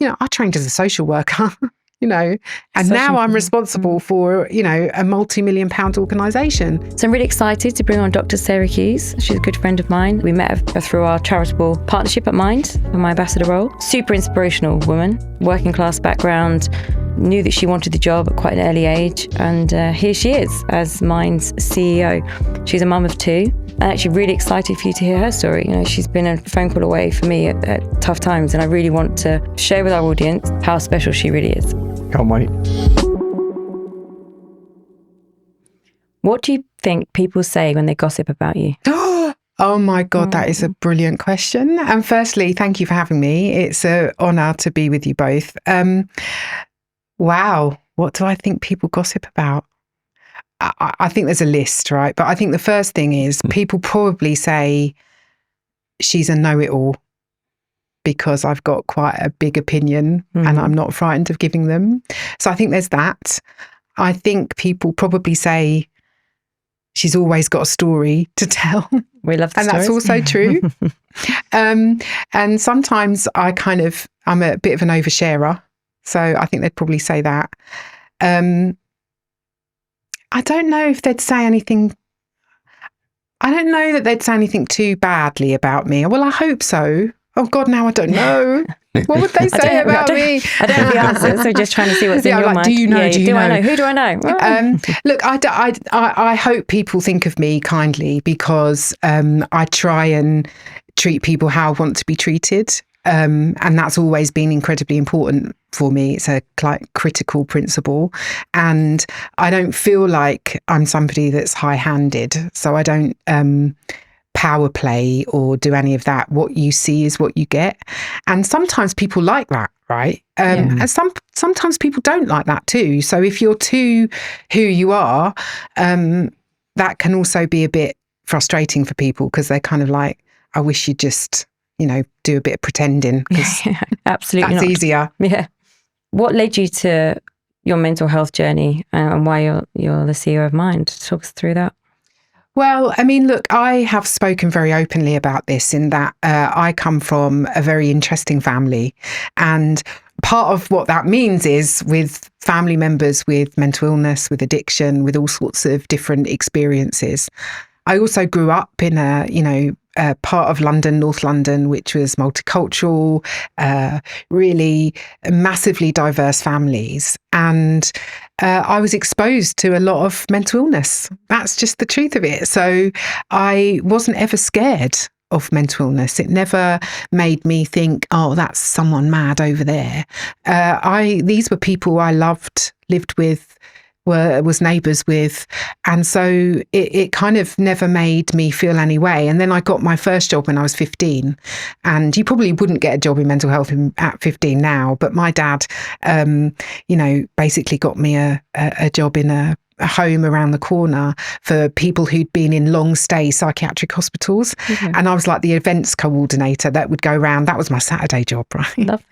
I trained as a social worker, and now I'm responsible for, a multi-million-pound organisation. So I'm really excited to bring on Dr. Sarah Hughes. She's a good friend of mine. We met her through our charitable partnership at Mind for my ambassador role. Super inspirational woman, working class background, knew that she wanted the job at quite an early age. And here she is as Mind's CEO. She's a mum of 2. I'm actually really excited for you to hear her story. She's been a phone call away for me at tough times, and I really want to share with our audience how special she really is. Can't wait. What do you think people say when they gossip about you? Oh my God, that is a brilliant question. And firstly, thank you for having me. It's an honour to be with you both. Wow, what do I think people gossip about? I think there's a list, right? But I think the first thing is people probably say she's a know-it-all because I've got quite a big opinion and I'm not frightened of giving them. So I think there's that. I think people probably say she's always got a story to tell. We love the and stories. That's also true. And sometimes I'm a bit of an oversharer. So I think they'd probably say that. I don't know if they'd say anything. I don't know that they'd say anything too badly about me. Well, I hope so. Oh God, now I don't know. What would they say about me? I don't have the answer, so just trying to see what's in your mind. Do you know? Do you know? I know? Who do I know? Look, I hope people think of me kindly because I try and treat people how I want to be treated. And that's always been incredibly important for me. It's a critical principle. And I don't feel like I'm somebody that's high-handed. So I don't power play or do any of that. What you see is what you get. And sometimes people like that, right? And sometimes people don't like that too. So if you're too who you are, that can also be a bit frustrating for people because they're kind of like, I wish you'd just... do a bit of pretending. Absolutely that's not. easier. Yeah. What led you to your mental health journey and why you're the CEO of Mind? Talk us through that. Well, I mean, look, I have spoken very openly about this in that I come from a very interesting family. And part of what that means is with family members with mental illness, with addiction, with all sorts of different experiences. I also grew up in a part of London, North London, which was multicultural, really massively diverse families. And I was exposed to a lot of mental illness. That's just the truth of it. So I wasn't ever scared of mental illness. It never made me think, oh, that's someone mad over there. These were people I loved, lived with, was neighbours with. And so it kind of never made me feel any way. And then I got my first job when I was 15. And you probably wouldn't get a job in mental health at 15 now. But my dad, basically got me a job in a home around the corner for people who'd been in long stay psychiatric hospitals. Mm-hmm. And I was like the events coordinator that would go around. That was my Saturday job, right?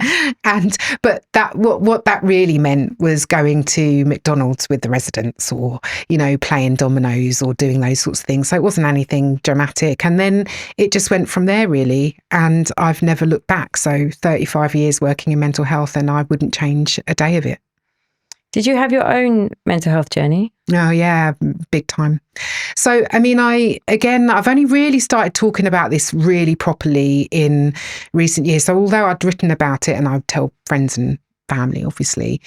But what that really meant was going to McDonald's with the residents or, playing dominoes or doing those sorts of things. So it wasn't anything dramatic. And then it just went from there really. And I've never looked back. So 35 years working in mental health and I wouldn't change a day of it. Did you have your own mental health journey? Oh, yeah, big time. So, I mean, I've only really started talking about this really properly in recent years. So although I'd written about it and I'd tell friends and family, obviously.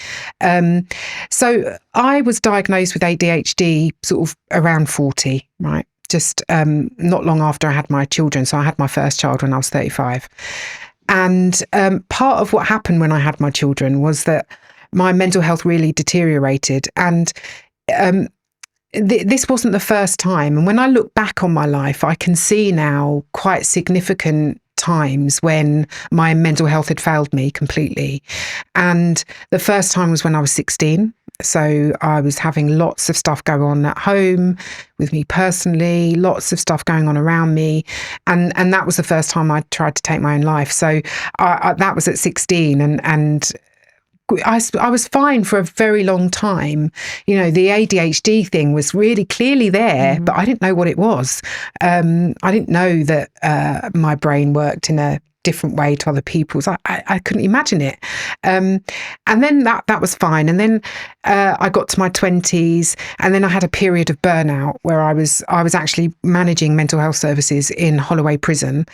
So I was diagnosed with ADHD sort of around 40, right? Just not long after I had my children. So I had my first child when I was 35. And part of what happened when I had my children was that my mental health really deteriorated. And this wasn't the first time. And when I look back on my life, I can see now quite significant times when my mental health had failed me completely. And the first time was when I was 16. So I was having lots of stuff go on at home with me personally, lots of stuff going on around me. And that was the first time I tried to take my own life. So that was at 16 and I was fine for a very long time. The ADHD thing was really clearly there, but I didn't know what it was. I didn't know that my brain worked in a different way to other people's. I couldn't imagine it. And then that was fine. And then I got to my 20s, and then I had a period of burnout where I was actually managing mental health services in Holloway Prison.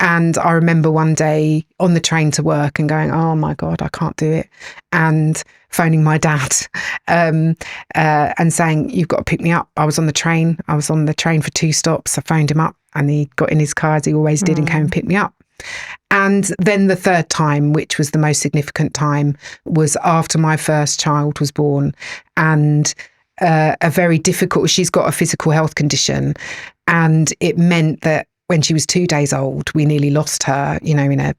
And I remember one day on the train to work and going, oh my God, I can't do it. And phoning my dad and saying, you've got to pick me up. I was on the train for 2 stops. I phoned him up and he got in his car, as he always did, and came and picked me up. And then the third time, which was the most significant time, was after my first child was born, and she's got a physical health condition. And it meant that when she was 2 days old, we nearly lost her, in a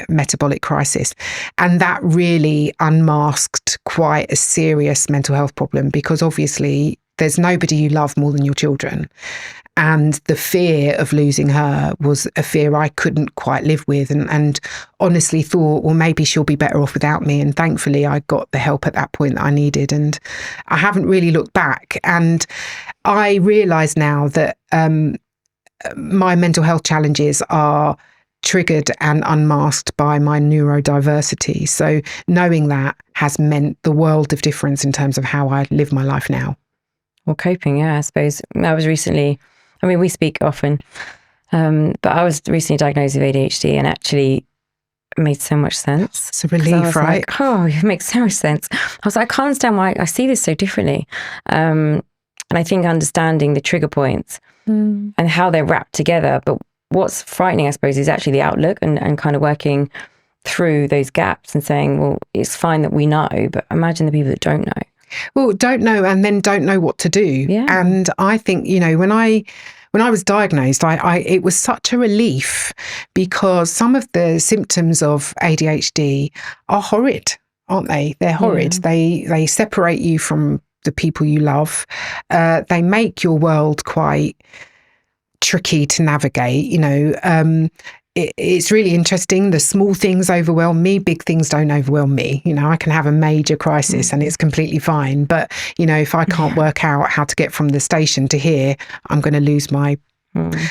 metabolic crisis. And that really unmasked quite a serious mental health problem, because obviously there's nobody you love more than your children. And the fear of losing her was a fear I couldn't quite live with, and honestly thought, well, maybe she'll be better off without me. And thankfully I got the help at that point that I needed. And I haven't really looked back. And I realise now that my mental health challenges are triggered and unmasked by my neurodiversity. So knowing that has meant the world of difference in terms of how I live my life now. Well, coping, yeah, I suppose. We speak often, but I was recently diagnosed with ADHD, and actually it made so much sense. It's a relief, right? Like, oh, it makes so much sense. I was like, I can't understand why I see this so differently. And I think understanding the trigger points and how they're wrapped together. But what's frightening, I suppose, is actually the outlook and kind of working through those gaps and saying, well, it's fine that we know, but imagine the people that don't know. Well, don't know, and then don't know what to do. Yeah. And I think, when I was diagnosed, it was such a relief, because some of the symptoms of ADHD are horrid, aren't they? They're horrid. Yeah. They separate you from the people you love. They make your world quite tricky to navigate. It's really interesting. The small things overwhelm me, big things don't overwhelm me. I can have a major crisis and it's completely fine. But, if I can't work out how to get from the station to here, I'm going to lose my...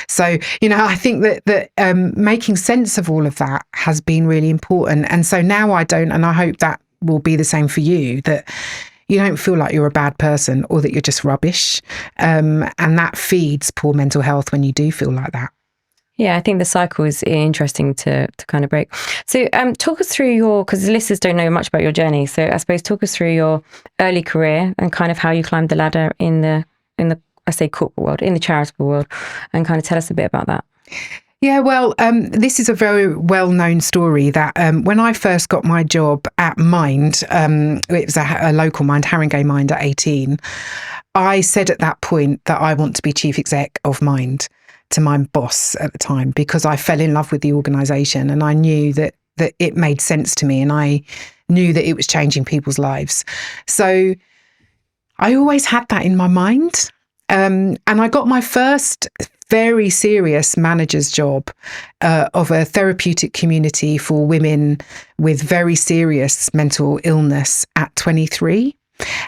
So, I think that making sense of all of that has been really important. And so now I don't, and I hope that will be the same for you, that you don't feel like you're a bad person or that you're just rubbish. And that feeds poor mental health when you do feel like that. Yeah, I think the cycle is interesting to kind of break. So talk us through because the listeners don't know much about your journey. So I suppose talk us through your early career and kind of how you climbed the ladder in the I say corporate world, in the charitable world, and kind of tell us a bit about that. Yeah, well, this is a very well-known story that when I first got my job at Mind, it was a local Mind, Haringey Mind at 18, I said at that point that I want to be chief exec of Mind to my boss at the time, because I fell in love with the organisation and I knew that it made sense to me, and I knew that it was changing people's lives. So I always had that in my mind. And I got my first very serious manager's job of a therapeutic community for women with very serious mental illness at 23.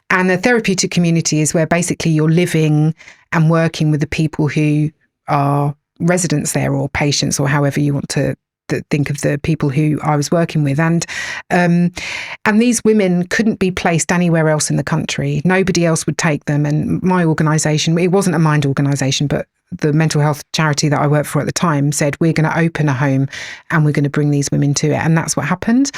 And a therapeutic community is where basically you're living and working with the people who are residents there, or patients, or however you want to think of the people who I was working with. And these women couldn't be placed anywhere else in the country. Nobody else would take them. And my organisation, it wasn't a Mind organisation, but the mental health charity that I worked for at the time said, we're going to open a home and we're going to bring these women to it. And that's what happened.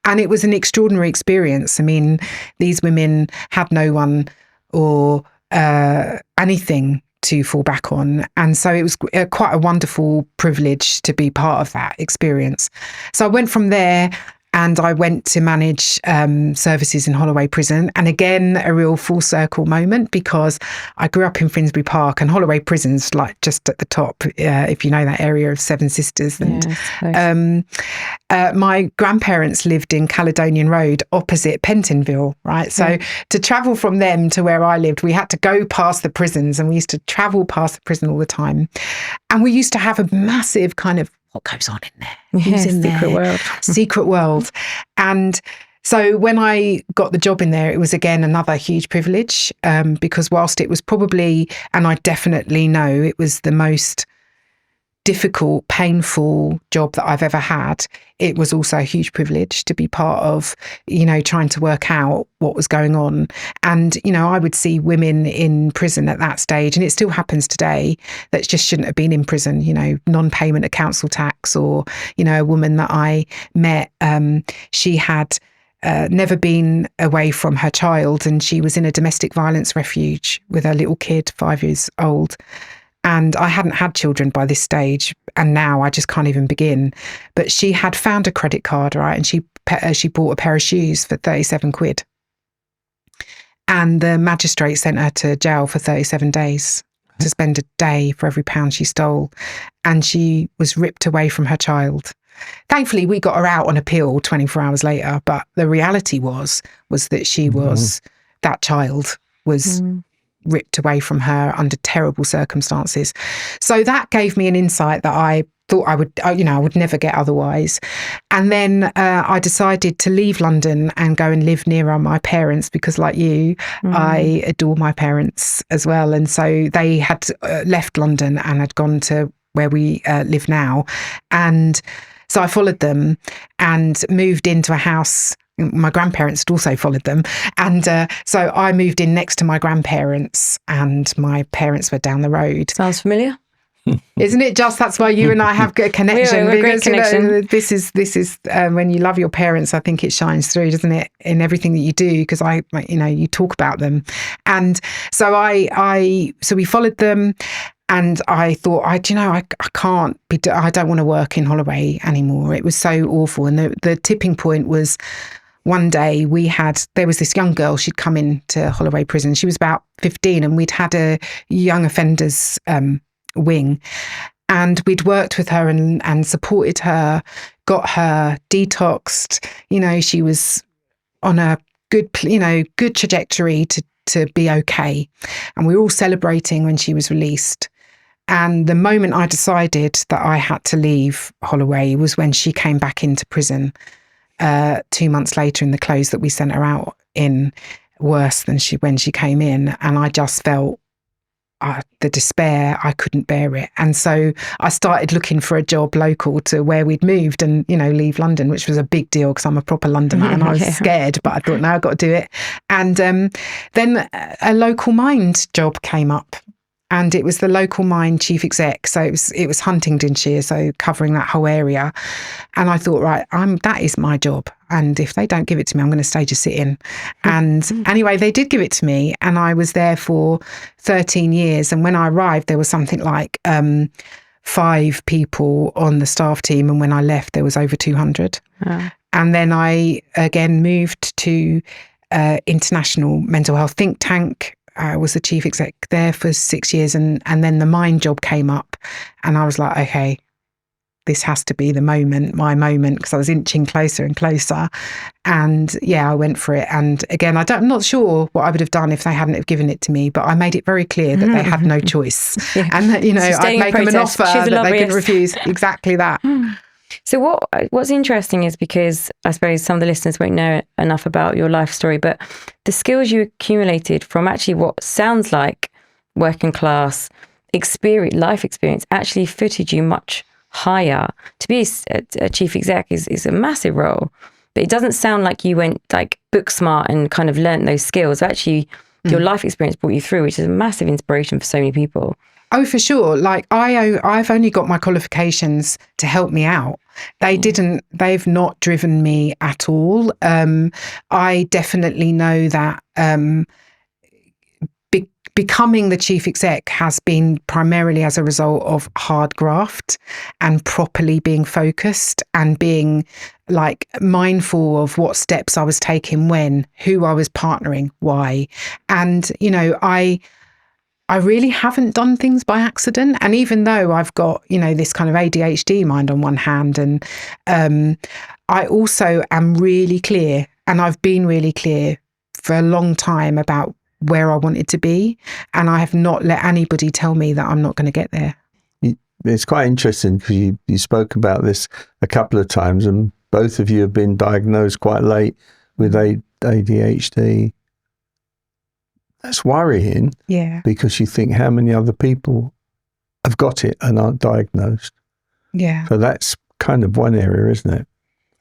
And it was an extraordinary experience. I mean, these women had no one or anything to fall back on. And so it was quite a wonderful privilege to be part of that experience. So I went from there and I went to manage services in Holloway Prison. And again, a real full circle moment, because I grew up in Finsbury Park, and Holloway Prison's like just at the top, if you know that area of Seven Sisters. And my grandparents lived in Caledonian Road opposite Pentonville, right? So to travel from them to where I lived, we had to go past the prisons, and we used to travel past the prison all the time. And we used to have a massive kind of, what goes on in there? Who's in there? Secret world. Secret world. And so when I got the job in there, it was again another huge privilege, because whilst it was probably, and I definitely know it was the most difficult, painful job that I've ever had, it was also a huge privilege to be part of, trying to work out what was going on. And, I would see women in prison at that stage, and it still happens today, that just shouldn't have been in prison, non-payment of council tax, or, a woman that I met, she had never been away from her child, and she was in a domestic violence refuge with her little kid, 5 years old. And I hadn't had children by this stage, and now I just can't even begin. But she had found a credit card, right? And she bought a pair of shoes for 37 quid. And the magistrate sent her to jail for 37 days to spend a day for every pound she stole. And she was ripped away from her child. Thankfully, we got her out on appeal 24 hours later. But the reality was that she was, that child was ripped away from her under terrible circumstances. So that gave me an insight that I thought I would never get otherwise. And then I decided to leave London and go and live nearer my parents, because like you, I adore my parents as well. And so they had left London and had gone to where we live now. And so I followed them and moved into a house. My grandparents had also followed them. And so I moved in next to my grandparents, and my parents were down the road. Sounds familiar. Isn't it just? That's why you and I have a connection. We're because, great connection. This is when you love your parents, I think it shines through, doesn't it, in everything that you do, because you talk about them. And so so we followed them. And I thought, I can't be, I don't want to work in Holloway anymore. It was so awful. And the tipping point was one day there was this young girl, she'd come into Holloway prison. She was about 15, and we'd had a young offenders wing. And we'd worked with her and supported her, got her detoxed. She was on a good trajectory to be okay. And we were all celebrating when she was released. And the moment I decided that I had to leave Holloway was when she came back into prison 2 months later, in the clothes that we sent her out in, worse than when she came in. And I just felt the despair. I couldn't bear it. And so I started looking for a job local to where we'd moved and, leave London, which was a big deal because I'm a proper Londoner and I was scared, but I thought, no, I've got to do it. And then a local mind job came up. And it was the local mine chief exec. So it was Huntingdonshire, so covering that whole area. And I thought, right, that is my job. And if they don't give it to me, I'm going to stage a sit-in. And anyway, they did give it to me. And I was there for 13 years. And when I arrived, there was something like 5 people on the staff team. And when I left, there was over 200. And then I again moved to International Mental Health Think Tank. I was the chief exec there for 6 years, and then the mine job came up, and I was like, okay, this has to be my moment, because I was inching closer and closer. And yeah, I went for it. And again, I'm not sure what I would have done if they hadn't have given it to me, but I made it very clear that they had no choice. And that, I'd make them an offer that they couldn't refuse. Exactly that. So what's interesting is, because I suppose some of the listeners won't know enough about your life story, but the skills you accumulated from actually what sounds like working class life experience actually footed you much higher. To be a chief exec is a massive role, but it doesn't sound like you went like book smart and kind of learnt those skills. Actually, your life experience brought you through, which is a massive inspiration for so many people. Oh, for sure. Like I've only got my qualifications to help me out. They've not driven me at all. I definitely know that becoming the chief exec has been primarily as a result of hard graft and properly being focused and being like mindful of what steps I was taking when, who I was partnering, why. And, I really haven't done things by accident. And even though I've got, this kind of ADHD mind on one hand, and I also am really clear, and I've been really clear for a long time about where I wanted to be. And I have not let anybody tell me that I'm not going to get there. It's quite interesting because you spoke about this a couple of times, and both of you have been diagnosed quite late with ADHD. That's worrying. Yeah. Because you think, how many other people have got it and aren't diagnosed? Yeah. So that's kind of one area, isn't it?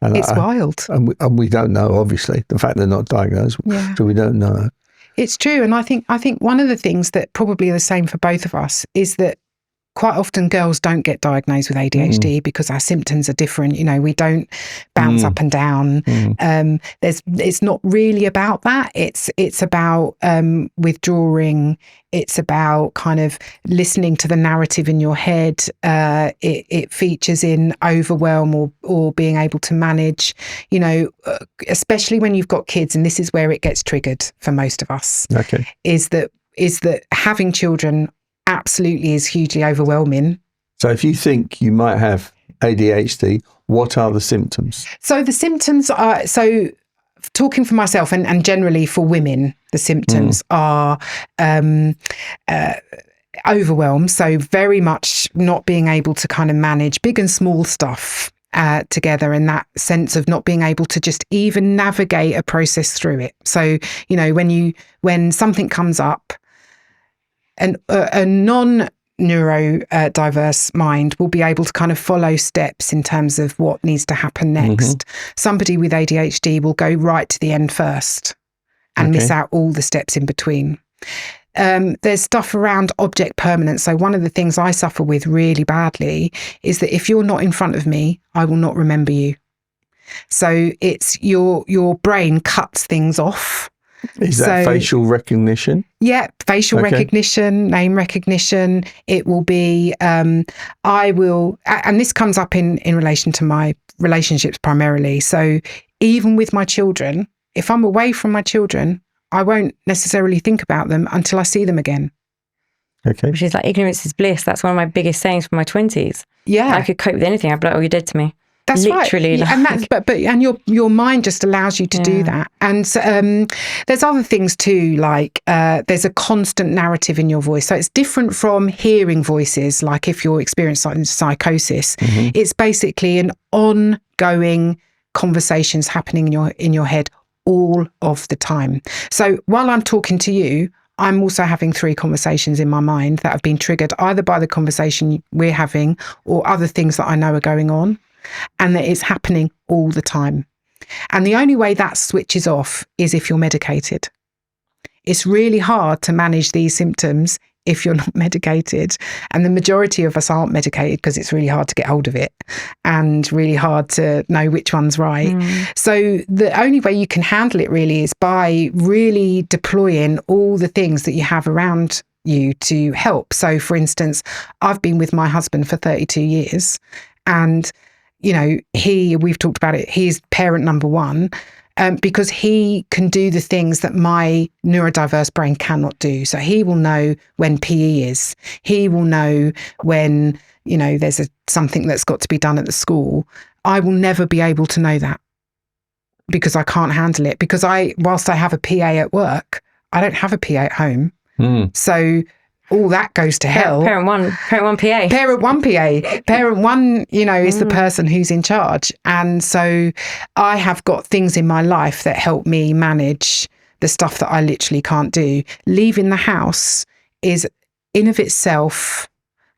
And It's wild. And we don't know, obviously, the fact they're not diagnosed. Yeah. So we don't know. It's true. And I think one of the things that probably are the same for both of us is that quite often girls don't get diagnosed with ADHD because our symptoms are different. You know, we don't bounce up and down. It's not really about that. It's about withdrawing. It's about kind of listening to the narrative in your head. It features in overwhelm or being able to manage, you know, especially when you've got kids. And this is where it gets triggered for most of us. Okay. Is that having children absolutely is hugely overwhelming. So if you think you might have ADHD, what are the symptoms? So the symptoms are, talking for myself and generally for women, the symptoms are overwhelm. So very much not being able to kind of manage big and small stuff together, and that sense of not being able to just even navigate a process through it. So, you know, when something comes up, and a non-neurodiverse mind will be able to kind of follow steps in terms of what needs to happen next. Somebody with ADHD will go right to the end first and miss out all the steps in between. There's stuff around object permanence. So one of the things I suffer with really badly is that if you're not in front of me, I will not remember you. So it's your brain cuts things off. Is that facial recognition? Yeah, facial recognition, name recognition. It will be, I will, and this comes up in relation to my relationships primarily. So even with my children, if I'm away from my children, I won't necessarily think about them until I see them again. Okay. Which is like, ignorance is bliss. That's one of my biggest sayings from my 20s. Yeah. I could cope with anything. I'd be like, oh, you're dead to me. That's literally right. And that's but your mind just allows you to do that. And there's other things too, like there's a constant narrative in your voice. So it's different from hearing voices, like if you're experiencing psychosis. It's basically an ongoing conversations happening in your head all of the time. So while I'm talking to you, I'm also having 3 conversations in my mind that have been triggered either by the conversation we're having or other things that I know are going on. And that it's happening all the time. And the only way that switches off is if you're medicated. It's really hard to manage these symptoms if you're not medicated. And the majority of us aren't medicated because it's really hard to get hold of it and really hard to know which one's right. So the only way you can handle it really is by really deploying all the things that you have around you to help. So for instance, I've been with my husband for 32 years and you know, we've talked about it, he's parent number 1 because he can do the things that my neurodiverse brain cannot do. So he will know when PE is. He will know when, you know, there's something that's got to be done at the school. I will never be able to know that because I can't handle it. Because whilst I have a PA at work, I don't have a PA at home. So all that goes to hell. Parent one PA. Parent one PA. Parent one, you know, is the person who's in charge. And so I have got things in my life that help me manage the stuff that I literally can't do. Leaving the house is in of itself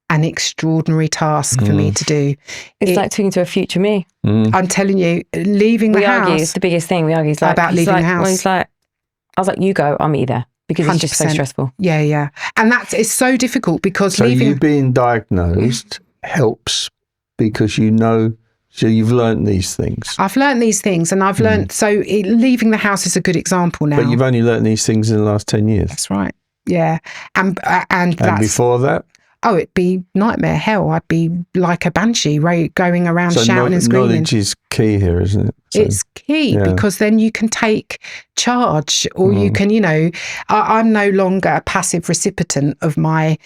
an extraordinary task for me to do. It's like talking to a future me. I'm telling you, leaving the house. It's the biggest thing. We argue about leaving the house. Well, he's like, I was like, you go, I'll meet you there. Because it's just so stressful. Yeah. And it's so difficult because so you being diagnosed helps because you know, so you've learned these things. I've learned these things and I've learned, leaving the house is a good example now. But you've only learned these things in the last 10 years. That's right. Yeah. And before that? Oh, it'd be nightmare hell. I'd be like a banshee going around shouting and screaming. Knowledge is key here, isn't it? So, it's key because then you can take charge or you can, you know, I'm no longer a passive recipient of my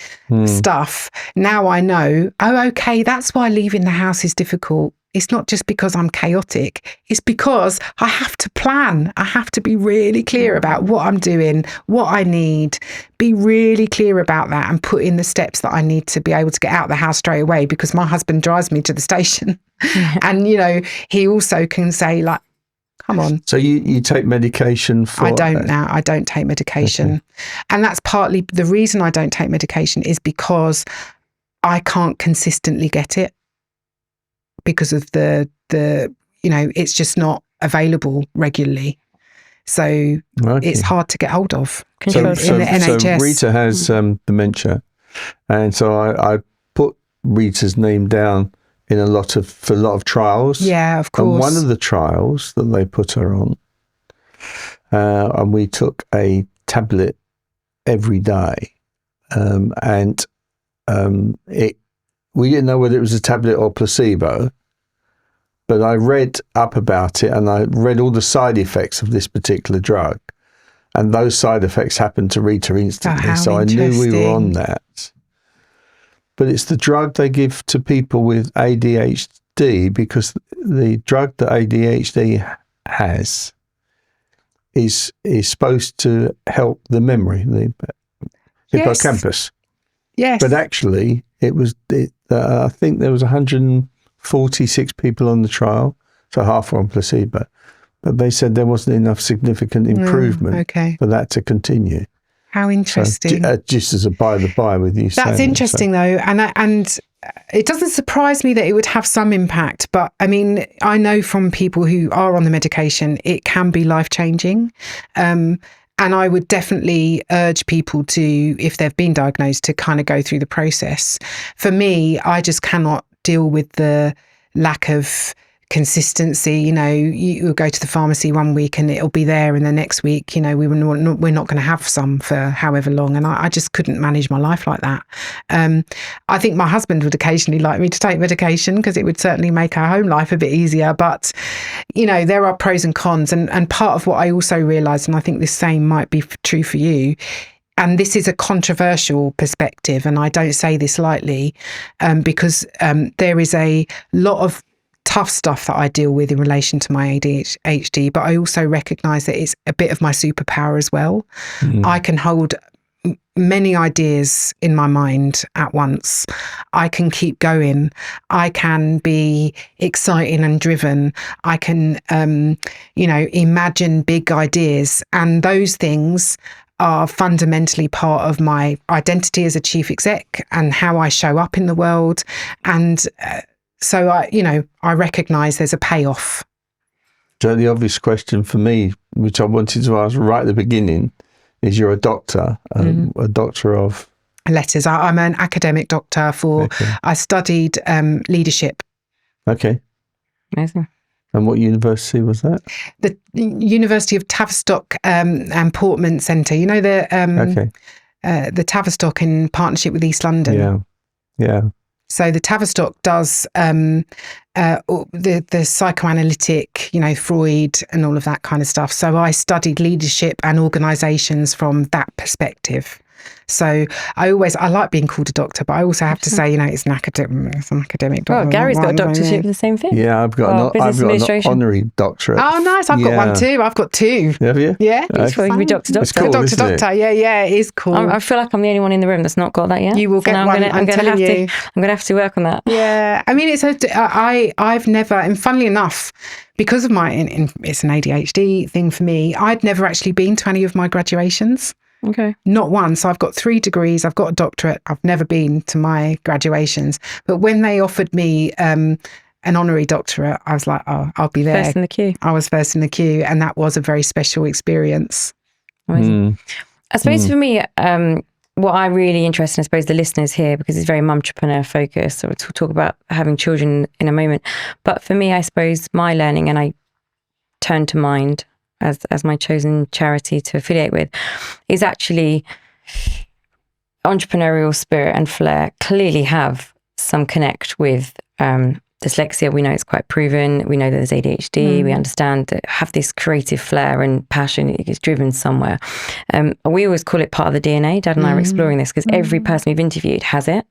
stuff. Now I know, okay, that's why leaving the house is difficult. It's not just because I'm chaotic. It's because I have to plan. I have to be really clear about what I'm doing, what I need, be really clear about that and put in the steps that I need to be able to get out of the house straight away because my husband drives me to the station. And, you know, he also can say like, come on. So you take medication for... I don't now. I don't take medication. Okay. And that's partly the reason I don't take medication is because I can't consistently get it. because of the it's just not available regularly. So it's hard to get hold of in the NHS. So Rita has dementia, and so I put Rita's name down in a lot of trials. Yeah, of course. And one of the trials that they put her on, and we took a tablet every day, we didn't know whether it was a tablet or placebo. But I read up about it, and I read all the side effects of this particular drug, and those side effects happened to Rita instantly. So I knew we were on that. But it's the drug they give to people with ADHD, because the drug that ADHD has is supposed to help the memory, the hippocampus. Yes. But actually, I think there was 146 people on the trial, so half were on placebo. But they said there wasn't enough significant improvement for that to continue. How interesting. So, just as a by the by with you saying. That's interesting though. And it doesn't surprise me that it would have some impact. But I mean, I know from people who are on the medication, it can be life-changing. And I would definitely urge people to, if they've been diagnosed, to kind of go through the process. For me, I just cannot deal with the lack of consistency. You go to the pharmacy one week and it'll be there, and the next week, we're not going to have some for however long. And I just couldn't manage my life like that. I think my husband would occasionally like me to take medication because it would certainly make our home life a bit easier. But, there are pros and cons. And part of what I also realised, and I think the same might be true for you, and this is a controversial perspective, and I don't say this lightly, because there is a lot of tough stuff that I deal with in relation to my ADHD, but I also recognise that it's a bit of my superpower as well. I can hold many ideas in my mind at once. I can keep going. I can be exciting and driven. I can, imagine big ideas, and those things are fundamentally part of my identity as a chief exec and how I show up in the world. And so I recognise there's a payoff. So the obvious question for me, which I wanted to ask right at the beginning, is you're a doctor, a doctor of? Letters. I'm an academic doctor I studied leadership. Okay. Amazing. And what university was that? The University of Tavistock and Portman Centre. The Tavistock in partnership with East London. Yeah. So the Tavistock does the psychoanalytic, Freud and all of that kind of stuff. So I studied leadership and organisations from that perspective. So I like being called a doctor, but I also have to say, it's an academic doctor. Oh, Gary's got a doctorship for the same thing. Yeah, I've got an honorary doctorate. Oh, nice. I've got one too. I've got two. Have you? Yeah. It's cool. Doctor. It's cool, Doctor. Yeah, it is cool. I feel like I'm the only one in the room that's not got that yet. You will get one. I'm telling you. I'm going to have to work on that. Yeah. I mean, I've never, and funnily enough, because of it's an ADHD thing for me, I'd never actually been to any of my graduations. Okay. Not one. So I've got 3 degrees. I've got a doctorate. I've never been to my graduations. But when they offered me an honorary doctorate, I was like, oh, I'll be there. First in the queue. I was first in the queue. And that was a very special experience. Amazing. I suppose for me, what I'm really interested in, I suppose the listeners here, because it's very Mumtrepreneur focused. So we'll talk about having children in a moment. But for me, I suppose my learning, and I turn to Mind as my chosen charity to affiliate with, is actually entrepreneurial spirit and flair clearly have some connect with dyslexia. We know it's quite proven. We know that there's ADHD. We understand that have this creative flair and passion. It's driven somewhere. We always call it part of the DNA. Dad and I are exploring this because every person we've interviewed has it.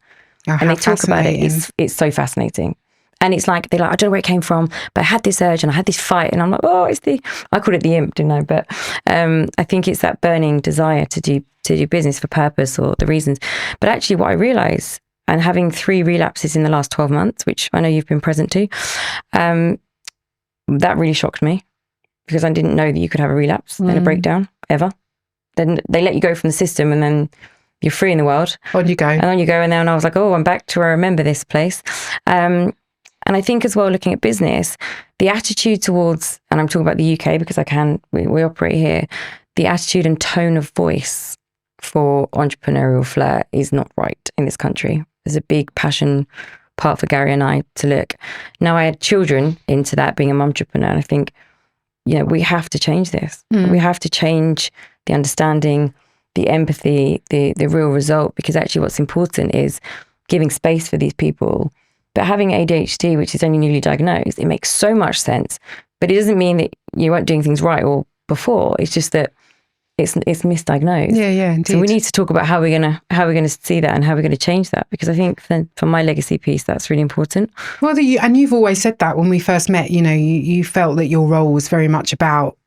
And they talk about it. It's so fascinating. And it's like, they're like, I don't know where it came from, but I had this urge and I had this fight. And I'm like, I call it the imp, didn't I? But I think it's that burning desire to do business for purpose or the reasons. But actually what I realised, and having 3 relapses in the last 12 months, which I know you've been present to, that really shocked me because I didn't know that you could have a relapse and a breakdown ever. Then they let you go from the system and then you're free in the world. On you go. And on you go. And then I was like, oh, I'm back to where I remember this place. And I think as well, looking at business, the attitude towards, and I'm talking about the UK because we operate here, the attitude and tone of voice for entrepreneurial flair is not right in this country. There's a big passion part for Gary and I to look. Now, I had children into that, being a mumtrepreneur, and I think, we have to change this. We have to change the understanding, the empathy, the real result, because actually what's important is giving space for these people. But having ADHD, which is only newly diagnosed, it makes so much sense. But it doesn't mean that you weren't doing things right or before. It's just that it's misdiagnosed. Yeah, indeed. So we need to talk about how we're gonna see that and how we're gonna change that, because I think for my legacy piece, that's really important. Well, and you've always said that when we first met. You felt that your role was very much about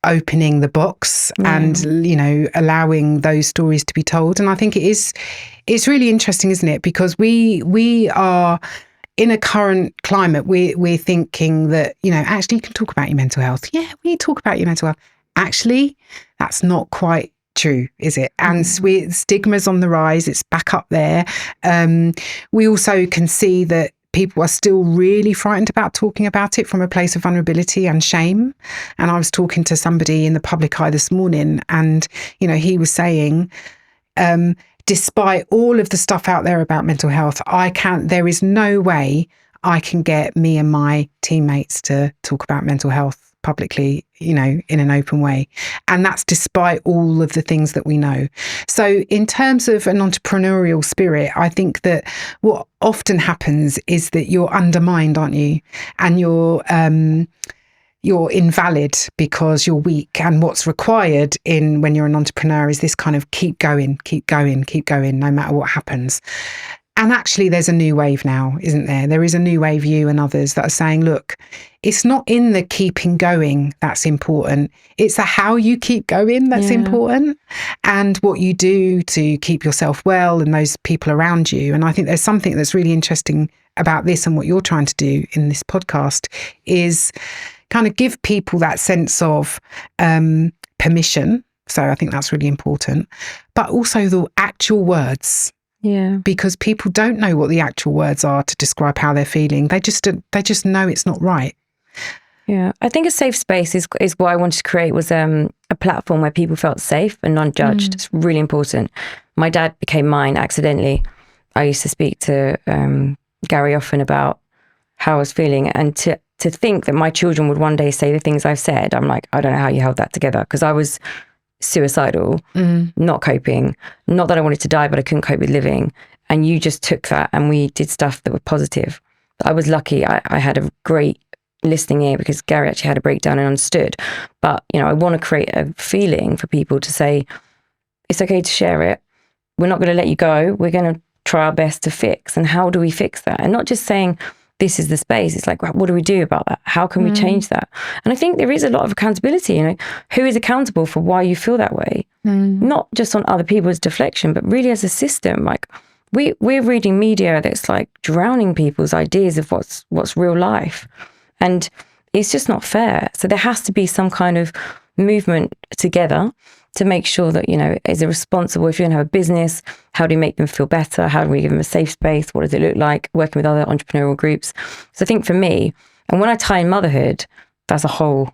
opening the box and allowing those stories to be told. And I think it's really interesting, isn't it? Because we are in a current climate. We're thinking that actually you can talk about your mental health. Yeah, we talk about your mental health. Actually, that's not quite true, is it? And stigma's on the rise. It's back up there. We also can see that people are still really frightened about talking about it from a place of vulnerability and shame. And I was talking to somebody in the public eye this morning, and he was saying, despite all of the stuff out there about mental health, there is no way I can get me and my teammates to talk about mental health publicly, in an open way. And that's despite all of the things that we know. So in terms of an entrepreneurial spirit, I think that what often happens is that you're undermined, aren't you? And you're invalid because you're weak. And what's required when you're an entrepreneur is this kind of keep going, no matter what happens. And actually, there's a new wave now, isn't there? There is a new wave, you and others, that are saying, look, it's not in the keeping going that's important. It's the how you keep going that's important, and what you do to keep yourself well and those people around you. And I think there's something that's really interesting about this, and what you're trying to do in this podcast is kind of give people that sense of permission. So I think that's really important, but also the actual words. Yeah. Because people don't know what the actual words are to describe how they're feeling. They just know it's not right. Yeah. I think a safe space is what I wanted to create, was a platform where people felt safe and non-judged. It's really important. My dad became mine accidentally. I used to speak to Gary often about how I was feeling, and to think that my children would one day say the things I've said, I'm like, I don't know how you held that together, because I was suicidal, not coping, not that I wanted to die, but I couldn't cope with living. And you just took that, and we did stuff that were positive. I was lucky. I had a great listening ear, because Gary actually had a breakdown and understood. But, I want to create a feeling for people to say, it's okay to share it. We're not going to let you go. We're going to try our best to fix. And how do we fix that? And not just saying, this is the space. It's like, what do we do about that? How can we change that? And I think there is a lot of accountability. Who is accountable for why you feel that way? Not just on other people's deflection, but really as a system. Like we're reading media that's like drowning people's ideas of what's real life, and it's just not fair. So there has to be some kind of movement together to make sure that, as a responsible, if you're going to have a business, how do you make them feel better? How do we give them a safe space? What does it look like working with other entrepreneurial groups? So I think for me, and when I tie in motherhood, that's a whole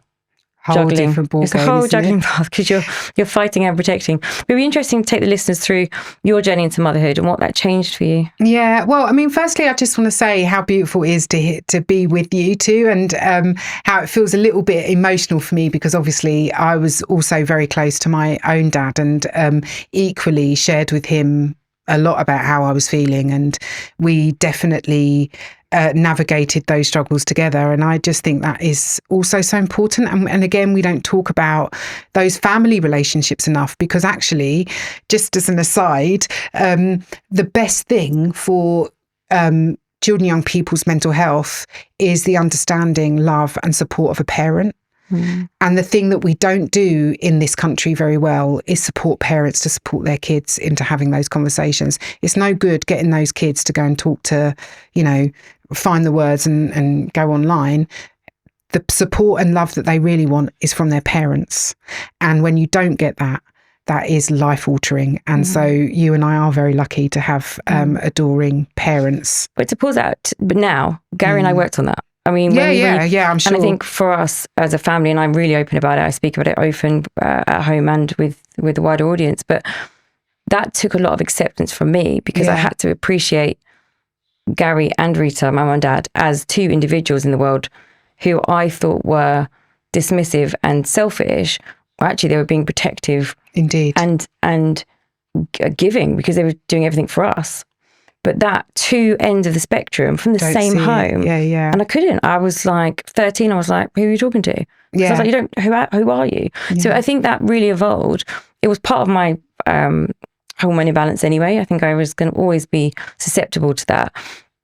juggling. Different ball it's game, a whole isn't juggling it? path, because you're fighting and protecting. It'd be interesting to take the listeners through your journey into motherhood and what that changed for you. Yeah, well, I mean, firstly, I just want to say how beautiful it is to be with you two, and how it feels a little bit emotional for me, because obviously I was also very close to my own dad, and equally shared with him a lot about how I was feeling, and we definitely navigated those struggles together. And I just think that is also so important. And again, we don't talk about those family relationships enough, because actually, just as an aside, the best thing for children, young people's mental health is the understanding, love and support of a parent. And the thing that we don't do in this country very well is support parents to support their kids into having those conversations. It's no good getting those kids to go and talk to, find the words and go online. The support and love that they really want is from their parents. And when you don't get that, that is life altering. And so you and I are very lucky to have adoring parents. But to pause out, but now Gary and I worked on that. I mean, I'm sure. And I think for us as a family, and I'm really open about it, I speak about it open at home and with the wider audience, but that took a lot of acceptance from me, because I had to appreciate Gary and Rita, my mum and dad, as two individuals in the world who I thought were dismissive and selfish. Well, actually, they were being protective, indeed, and giving, because they were doing everything for us. But that two ends of the spectrum from the same home. Yeah. And I couldn't. I was like 13. I was like, who are you talking to? Yeah. I was like, who are you? Yeah. So I think that really evolved. It was part of my hormone imbalance anyway. I think I was going to always be susceptible to that.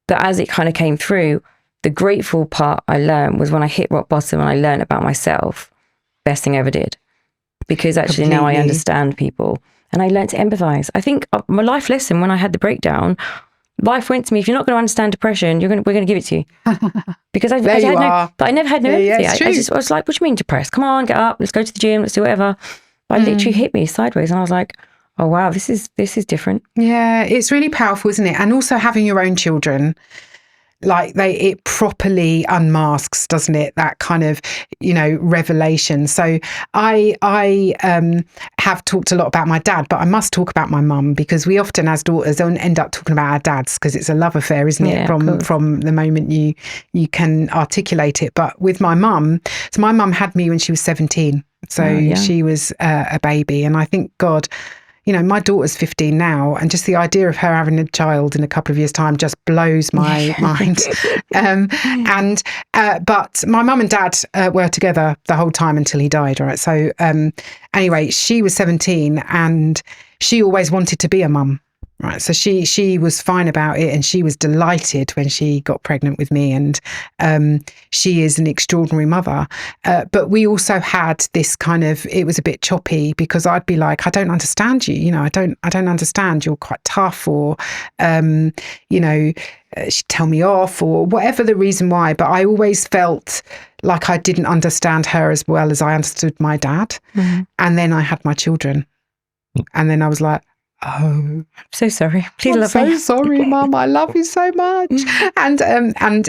But as it kind of came through, the grateful part I learned was when I hit rock bottom and I learned about myself. Best thing I ever did. Because actually now I understand people. And I learned to empathize. I think my life lesson when I had the breakdown, life went to me, if you're not going to understand depression, we're going to give it to you. Because I never had no empathy. I was like, what do you mean depressed? Come on, get up, let's go to the gym, let's do whatever. But I literally hit me sideways and I was like, oh wow, this is different. Yeah, it's really powerful, isn't it? And also having your own children, like it properly unmasks, doesn't it, that kind of, revelation. So I have talked a lot about my dad, but I must talk about my mum, because we often as daughters don't end up talking about our dads, because it's a love affair, isn't it, from the moment you can articulate it. But with my mum, so my mum had me when she was 17, so she was a baby, and I think God, my daughter's 15 now, and just the idea of her having a child in a couple of years' time just blows my mind. But my mum and dad were together the whole time until he died, right? So anyway, she was 17 and she always wanted to be a mum. Right, so she was fine about it, and she was delighted when she got pregnant with me, and she is an extraordinary mother. But we also had this kind of, it was a bit choppy, because I'd be like, I don't understand you, I don't understand. You're quite tough, or she'd tell me off, or whatever the reason why. But I always felt like I didn't understand her as well as I understood my dad. And then I had my children, and then I was like, oh, I'm so sorry. Please love me. I'm so sorry, Mum. I love you so much. And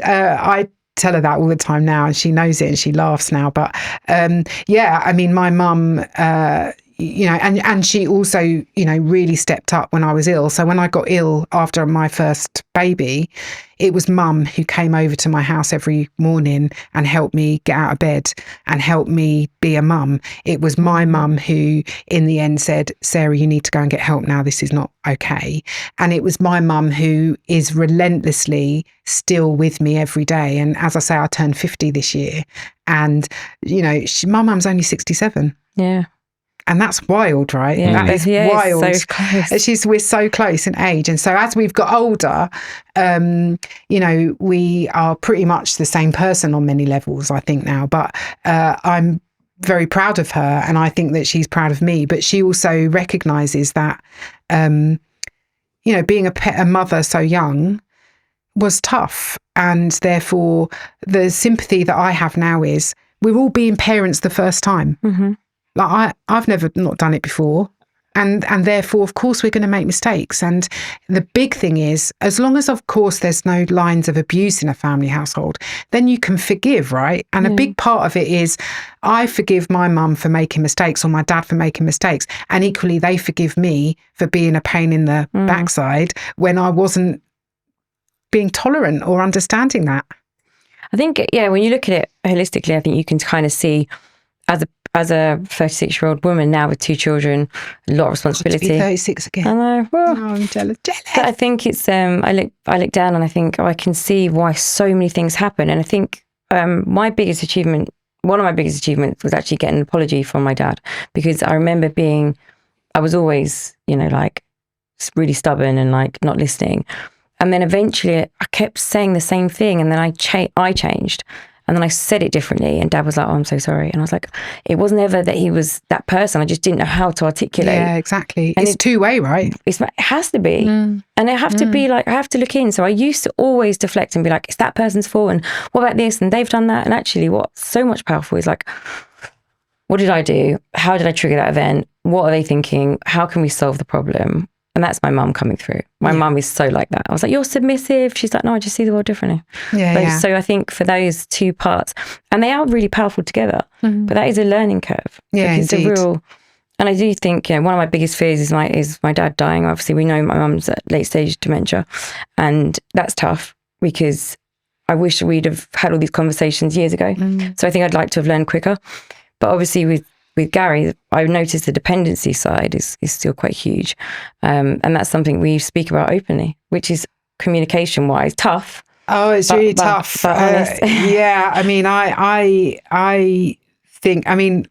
I tell her that all the time now, and she knows it and she laughs now. But I mean, my mum, and she also, really stepped up when I was ill. So when I got ill after my first baby, it was Mum who came over to my house every morning and helped me get out of bed and helped me be a mum. It was my mum who in the end said, Sarah, you need to go and get help now. This is not okay. And it was my mum who is relentlessly still with me every day. And as I say, I turned 50 this year, and, my mum's only 67. Yeah. And that's wild, right? Yeah, that is wild. So close. We're so close in age. And so as we've got older, we are pretty much the same person on many levels, I think now. But I'm very proud of her, and I think that she's proud of me. But she also recognises that, being a mother so young was tough. And therefore, the sympathy that I have now is we're all being parents the first time. Mm-hmm. Like I've never not done it before. And therefore, of course, we're going to make mistakes. And the big thing is, as long as, of course, there's no lines of abuse in a family household, then you can forgive, right? And a big part of it is I forgive my mum for making mistakes, or my dad for making mistakes. And equally, they forgive me for being a pain in the backside when I wasn't being tolerant or understanding that. I think, when you look at it holistically, I think you can kind of see as a 36-year-old woman now with 2 children, a lot of responsibility. To be 36 again. I know. Well, I'm jealous. But I think it's, I look down and I think, I can see why so many things happen. And I think one of my biggest achievements was actually getting an apology from my dad, because I remember I was always, really stubborn and not listening. And then eventually I kept saying the same thing, and then I changed. And then I said it differently, and Dad was like, oh, I'm so sorry. And I was like, it wasn't ever that he was that person. I just didn't know how to articulate. Yeah, exactly. And it's two-way, right? It has to be. And I have to be I have to look in. So I used to always deflect and be like, it's that person's fault. And what about this? And they've done that. And actually what's so much powerful is what did I do? How did I trigger that event? what are they thinking? How can we solve the problem? And that's my mum coming through. My mum is so like that. I was like, you're submissive. She's like, no, I just see the world differently. So I think for those two parts, and they are really powerful together, but that is a learning curve. Yeah, like, it's indeed. And I do think, one of my biggest fears is my dad dying. Obviously, we know my mum's at late stage dementia, and that's tough because I wish we'd have had all these conversations years ago. So I think I'd like to have learned quicker. But obviously with Gary, I've noticed the dependency side is still quite huge. And that's something we speak about openly, which is communication-wise tough. Oh, it's really tough. But honest. Yeah, I mean, I think, I mean,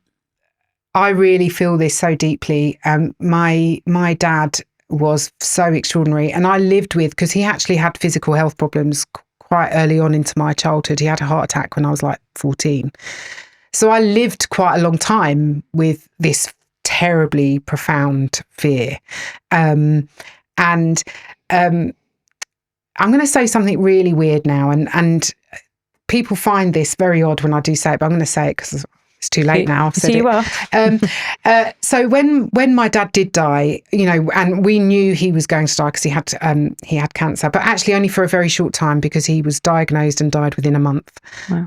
I really feel this so deeply. My dad was so extraordinary, and I lived with, because he actually had physical health problems quite early on into my childhood. He had a heart attack when I was like 14. So I lived quite a long time with this terribly profound fear. And I'm going to say something really weird now, and people find this very odd when I do say it, but I'm going to say it because it's too late now. I've said So you are. So when my dad did die, and we knew he was going to die because he had cancer, but actually only for a very short time because he was diagnosed and died within a month. Wow.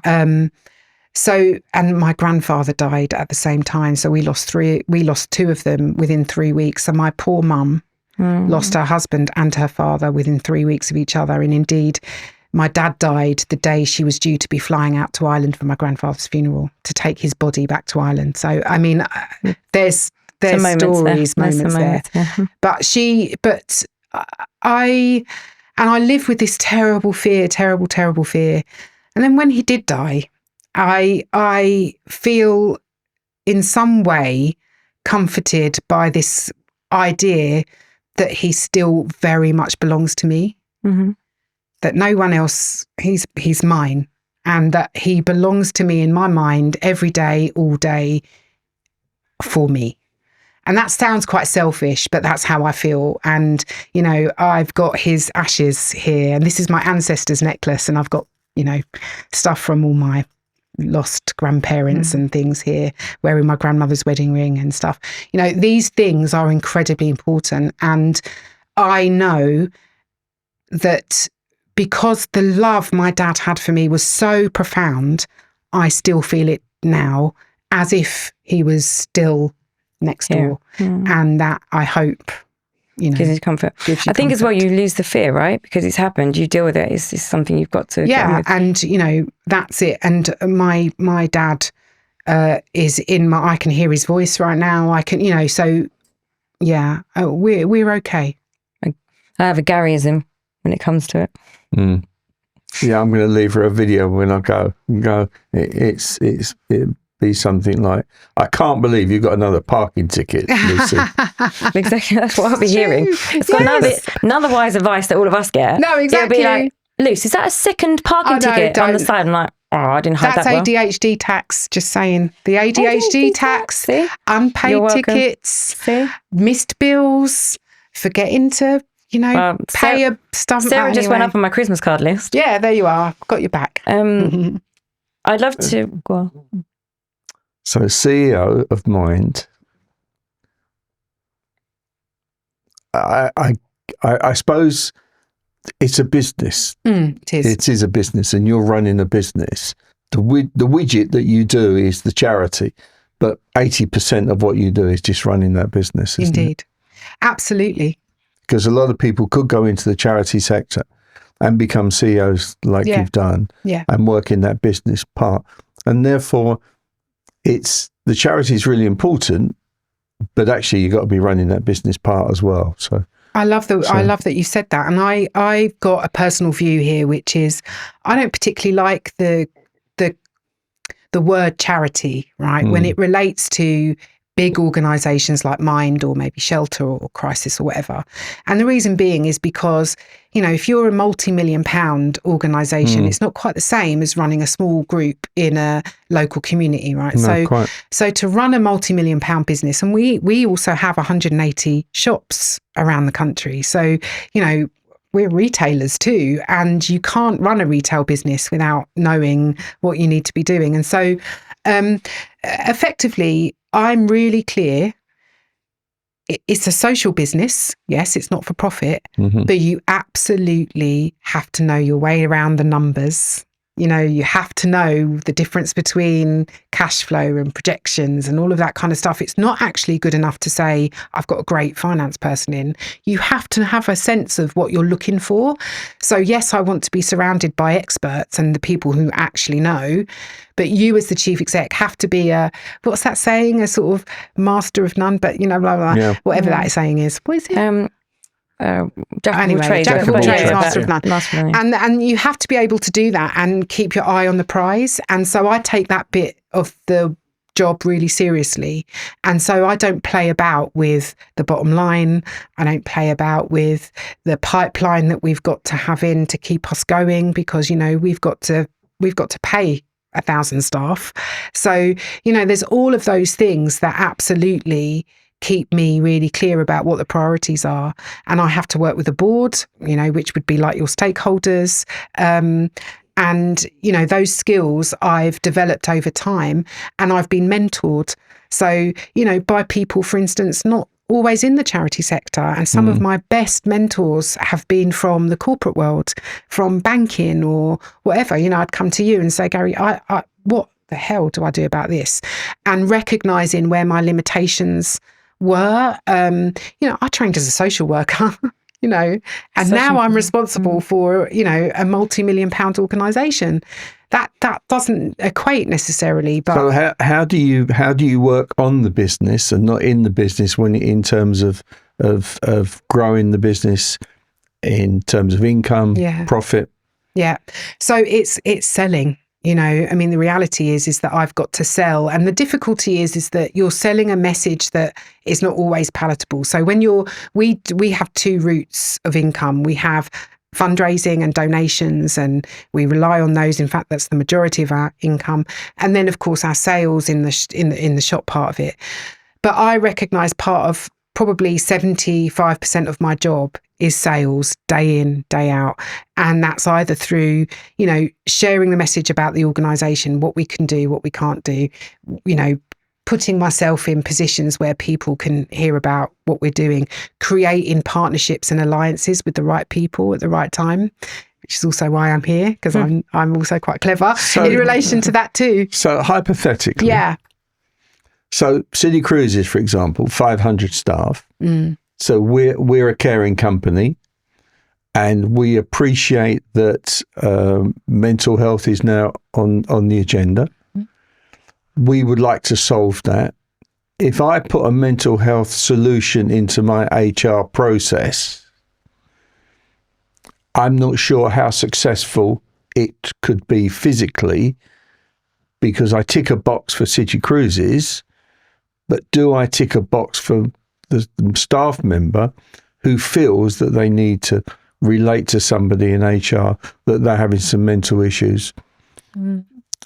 And my grandfather died at the same time. So we lost two of them within 3 weeks. So my poor mum lost her husband and her father within 3 weeks of each other. And indeed, my dad died the day she was due to be flying out to Ireland for my grandfather's funeral to take his body back to Ireland. So, I mean, there's moments there. Yeah. But I live with this terrible fear. And then when he did die, I feel in some way comforted by this idea that he still very much belongs to me, that no one else, he's mine, and that he belongs to me in my mind every day, all day, for me. And that sounds quite selfish, but that's how I feel. And, I've got his ashes here, and this is my ancestor's necklace, and I've got, stuff from all my lost grandparents and things here, wearing my grandmother's wedding ring and stuff. These things are incredibly important. And I know that because the love my dad had for me was so profound, I still feel it now as if he was still next door. And that, I hope, gives you comfort. I think as well, you lose the fear, right? Because it's happened, you deal with it. It's something you've got to get on with. And that's it. And my dad is I can hear his voice right now. I can, so yeah, we're okay. I have a Garyism when it comes to it. Yeah, I'm going to leave her a video when I go. It'd be something like, I can't believe you got another parking ticket, Lucy. Exactly, that's what I'll be hearing. It's got another wise advice that all of us get. No, exactly. It'll be like, Luce, is that a second parking ticket on the side? I'm like, I didn't hide that well. That's ADHD tax, just saying. The ADHD tax, see? Unpaid tickets, missed bills, forgetting to, pay a stuff. Sarah just went up on my Christmas card list. Yeah, there you are. Got your back. I'd love to go on. So CEO of Mind, I suppose it's a business. It is. It is a business, and you're running a business. The widget that you do is the charity, but 80% of what you do is just running that business, isn't Indeed. it? Absolutely. Because a lot of people could go into the charity sector and become CEOs like you've done, and work in that business part. And therefore, the charity is really important, but actually you've got to be running that business part as well. So I love that you said that. And I've got a personal view here, which is I don't particularly like the word charity, right? When it relates to big organisations like Mind or maybe Shelter or Crisis or whatever. And the reason being is because, if you're a multi-million-pound organisation, it's not quite the same as running a small group in a local community, right? No, so to run a multi-million-pound business, and we also have 180 shops around the country. So, we're retailers too, and you can't run a retail business without knowing what you need to be doing. And so effectively, I'm really clear it's a social business. Yes, it's not for profit, Mm-hmm. but you absolutely have to know your way around the numbers. You have to know the difference between cash flow and projections and all of that kind of stuff. It's not actually good enough to say, I've got a great finance person in. You have to have a sense of what you're looking for. So yes, I want to be surrounded by experts and the people who actually know. But you as the chief exec have to be what's that saying? A sort of master of none, but blah, blah, Yeah. whatever that saying is. What is it? Jack of all trades, master of none. And you have to be able to do that and keep your eye on the prize. And so I take that bit of the job really seriously. And so I don't play about with the bottom line. I don't play about with the pipeline that we've got to have in to keep us going, because, we've got to pay 1,000 staff. So, there's all of those things that absolutely keep me really clear about what the priorities are. And I have to work with the board, which would be like your stakeholders. And, those skills I've developed over time, and I've been mentored. So, by people, for instance, not always in the charity sector. And some of my best mentors have been from the corporate world, from banking or whatever. I'd come to you and say, Gary, what the hell do I do about this? And recognizing where my limitations were. I trained as a social worker, and now I'm responsible for, a multi-million-pound organisation. That doesn't equate necessarily. But so how do you work on the business and not in the business when in terms of growing the business in terms of income, profit? Yeah. So it's selling. The reality is that I've got to sell. And the difficulty is that you're selling a message that is not always palatable. So when we have two routes of income. We have fundraising and donations, and we rely on those. In fact, that's the majority of our income. And then, of course, our sales in the shop part of it. But I recognise part of probably 75% of my job is sales, day in, day out. And that's either through, sharing the message about the organisation, what we can do, what we can't do, putting myself in positions where people can hear about what we're doing, creating partnerships and alliances with the right people at the right time, which is also why I'm here, because I'm also quite clever in relation to that too. So hypothetically. Yeah. So City Cruises, for example, 500 staff. So we're a caring company, and we appreciate that mental health is now on the agenda. We would like to solve that. If I put a mental health solution into my HR process, I'm not sure how successful it could be physically, because I tick a box for City Cruises, but do I tick a box for the staff member who feels that they need to relate to somebody in HR, that they're having some mental issues?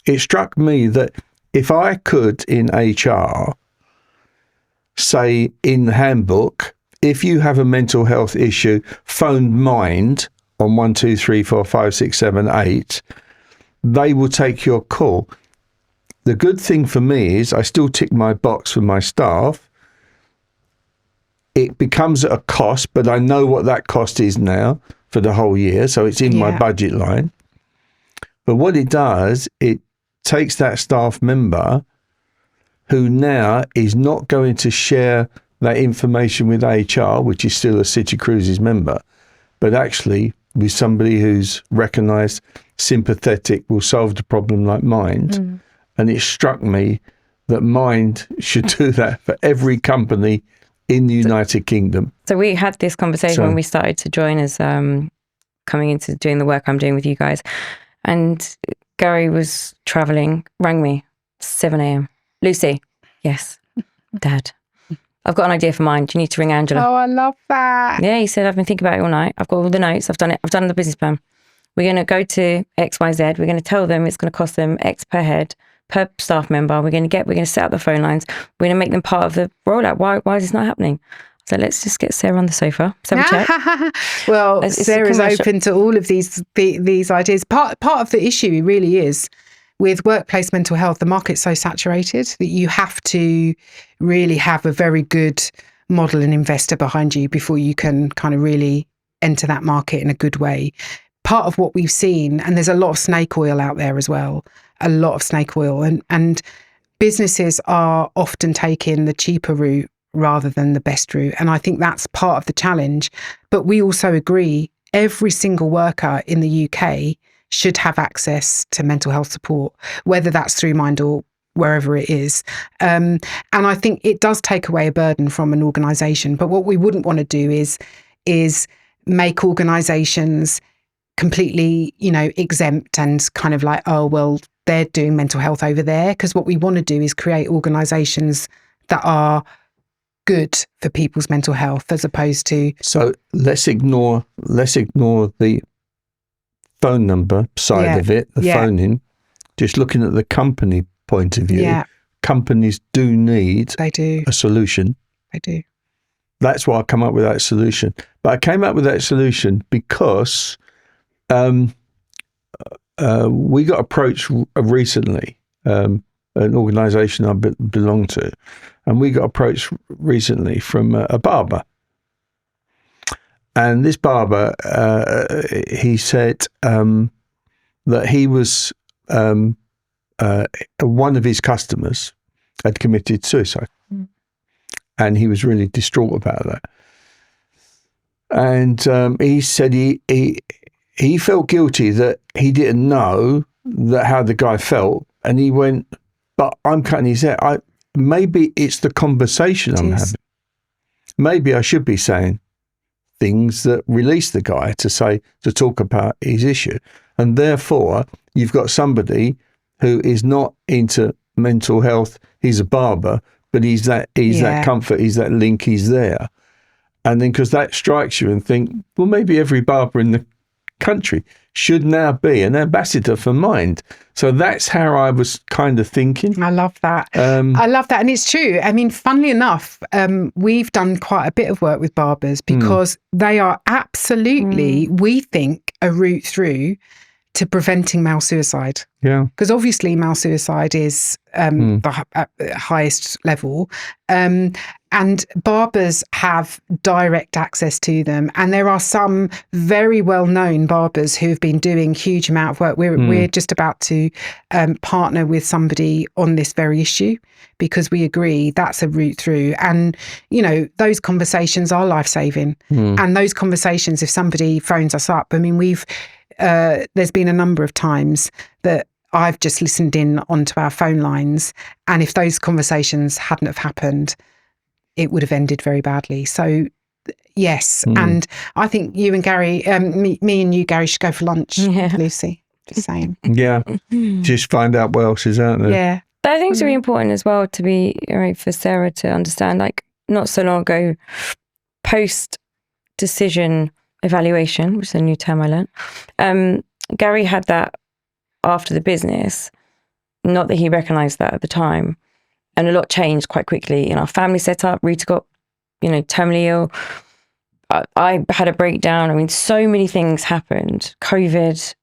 It struck me that if I could in HR say in the handbook, if you have a mental health issue, phone Mind on 1 2 3 4 5 6 7 8, they will take your call. The good thing for me is I still tick my box for my staff. It becomes at a cost, but I know what that cost is now for the whole year, so it's in my budget line. But what it does, it takes that staff member who now is not going to share that information with HR, which is still a City Cruises member, but actually with somebody who's recognised, sympathetic, will solve the problem like Mind. And it struck me that Mind should do that for every company in the United Kingdom. So we had this conversation when we started to join as coming into doing the work I'm doing with you guys. And Gary was travelling, rang me, 7 a.m. Lucy, yes, Dad, I've got an idea for Mind. You need to ring Angela. Oh, I love that. Yeah, he said, I've been thinking about it all night. I've got all the notes. I've done it. I've done the business plan. We're going to go to XYZ. We're going to tell them it's going to cost them X per head, per staff member. We're going to set up the phone lines. We're going to make them part of the rollout. Why is this not happening? So let's just get Sarah on the sofa. So we check. Well, Sarah's open to all of these ideas. Part of the issue really is with workplace mental health, the market's so saturated that you have to really have a very good model and investor behind you before you can kind of really enter that market in a good way. Part of what we've seen, and there's a lot of snake oil out there as well, a lot of snake oil, and businesses are often taking the cheaper route rather than the best route. And I think that's part of the challenge. But we also agree every single worker in the UK should have access to mental health support, whether that's through Mind or wherever it is. And I think it does take away a burden from an organisation. But what we wouldn't want to do is make organisations completely, exempt and kind of like, oh, well, they're doing mental health over there. Because what we want to do is create organisations that are good for people's mental health, as opposed to. So let's ignore the phone number side of it, the phoning. Just looking at the company point of view, companies do need a solution. They do. That's why I come up with that solution. But I came up with that solution because we got approached recently, an organisation I belong to, and we got approached recently from a barber. And this barber, he said that he was, one of his customers had committed suicide. Mm. And he was really distraught about that. And he said he felt guilty that he didn't know that how the guy felt. And he went, but I'm cutting his hair. Maybe it's the conversation I'm having. Maybe I should be saying things that release the guy to talk about his issue. And therefore, you've got somebody who is not into mental health. He's a barber, but he's that comfort, he's that link, he's there. And then because that strikes you and think, well, maybe every barber in the country should now be an ambassador for Mind. So that's how I was kind of thinking. I love that. I love that. And it's true. I mean, funnily enough, we've done quite a bit of work with barbers because they are absolutely, we think, a route through to preventing male suicide. Yeah. Because obviously male suicide is at the highest level. And barbers have direct access to them. And there are some very well-known barbers who've been doing huge amount of work. We're just about to partner with somebody on this very issue because we agree that's a route through. And, those conversations are life-saving. And those conversations, if somebody phones us up, I mean, there's been a number of times that I've just listened in onto our phone lines. And if those conversations hadn't have happened, it would have ended very badly. So, yes. And I think you and Gary, me and you, Gary, should go for lunch, Lucy. Just saying. Yeah. Just find out what else is out there. Yeah. I think it's really important as well to be, for Sarah to understand, like, not so long ago, post-decision evaluation, which is a new term I learned, Gary had that after the business, not that he recognised that at the time. And a lot changed quite quickly in our family setup. Rita got, terminally ill. I had a breakdown. I mean, so many things happened. COVID,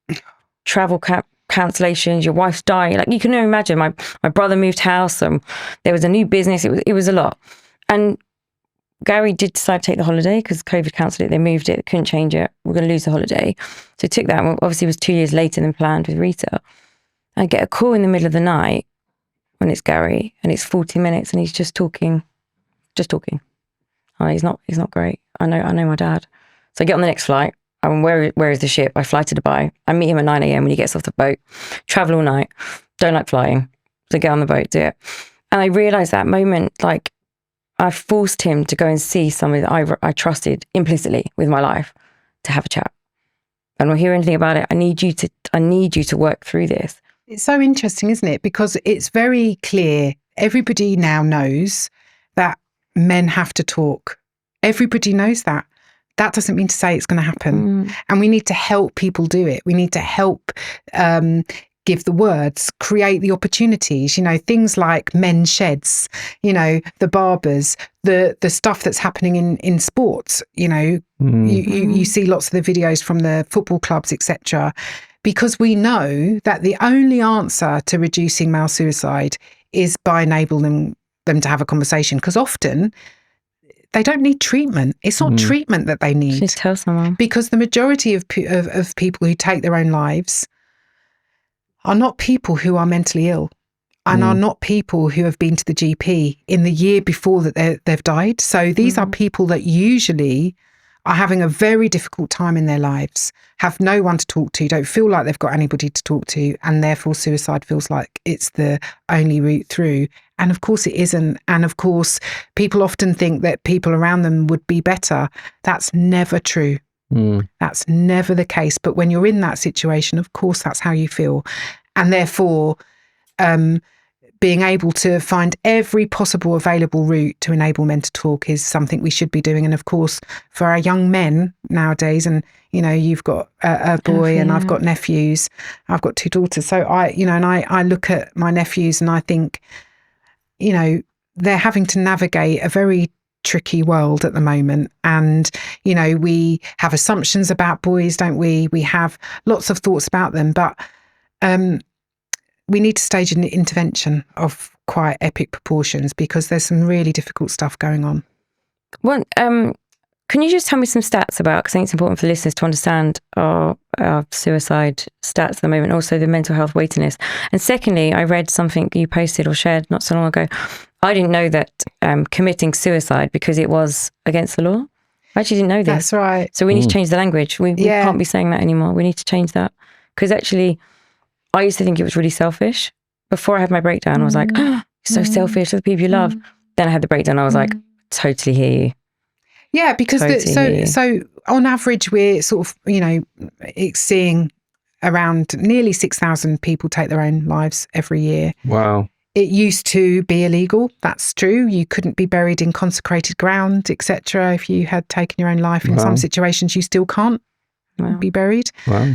travel cancellations, your wife's dying. Like, you can imagine, my brother moved house, and there was a new business. It was a lot. And Gary did decide to take the holiday because COVID cancelled it. They moved it, couldn't change it. We're going to lose the holiday. So he took that. And obviously, it was 2 years later than planned with Rita. I get a call in the middle of the night when it's Gary, and it's 40 minutes, and he's just talking. Oh, he's not great. I know my dad. So I get on the next flight. Where is the ship? I fly to Dubai. I meet him at 9 a.m. when he gets off the boat. Travel all night. Don't like flying. So get on the boat, do it. And I realised that moment, like, I forced him to go and see somebody that I trusted implicitly with my life to have a chat. I don't hear anything about it. I need you to work through this. It's so interesting, isn't it? Because it's very clear. Everybody now knows that men have to talk. Everybody knows that. That doesn't mean to say it's going to happen. And we need to help people do it. We need to help give the words, create the opportunities, things like men's sheds, the barbers, the stuff that's happening in sports, you see lots of the videos from the football clubs, etc. Because we know that the only answer to reducing male suicide is by enabling them to have a conversation. Because often they don't need treatment. It's not treatment that they need. Just tell someone. Because the majority of people who take their own lives are not people who are mentally ill and are not people who have been to the GP in the year before that they've died. So these are people that usually are having a very difficult time in their lives, have no one to talk to, don't feel like they've got anybody to talk to, and therefore suicide feels like it's the only route through. And of course it isn't. And of course, people often think that people around them would be better. That's never true. That's never the case. But when you're in that situation, of course, that's how you feel. And therefore, being able to find every possible available route to enable men to talk is something we should be doing. And of course, for our young men nowadays, and, you know, you've got a boy and I've got nephews, I've got 2 daughters. So I look at my nephews and I think, you know, they're having to navigate a very tricky world at the moment. And, you know, we have assumptions about boys, don't we? We have lots of thoughts about them, but we need to stage an intervention of quite epic proportions because there's some really difficult stuff going on. Well, can you just tell me some stats about, because I think it's important for listeners to understand our suicide stats at the moment, also the mental health waiting list. And secondly, I read something you posted or shared not so long ago. I didn't know that committing suicide because it was against the law. I actually didn't know this. That's right. So we need to change the language. We can't be saying that anymore. We need to change that. Because actually, I used to think it was really selfish. Before I had my breakdown, I was like, oh, you're so selfish for the people you love. Then I had the breakdown. I was like, totally hear you. Yeah, because so on average, we're sort of, you know, seeing around nearly 6,000 people take their own lives every year. Wow. It used to be illegal. That's true. You couldn't be buried in consecrated ground, etc. If you had taken your own life. In some situations, you still can't be buried. Wow.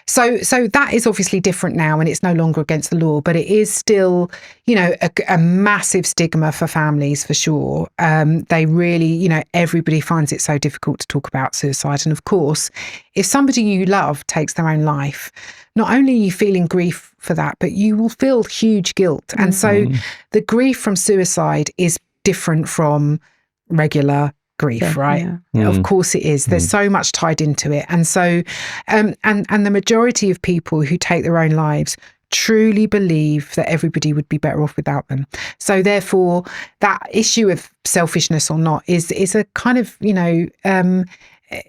So that is obviously different now, and it's no longer against the law, but it is still, you know, a massive stigma for families for sure. They really, you know, everybody finds it so difficult to talk about suicide. And of course, if somebody you love takes their own life, not only are you feeling grief for that, but you will feel huge guilt. And so the grief from suicide is different from regular grief, right? Yeah. Of course it is. There's so much tied into it. And so, and the majority of people who take their own lives truly believe that everybody would be better off without them. So therefore, that issue of selfishness or not is a kind of, you know,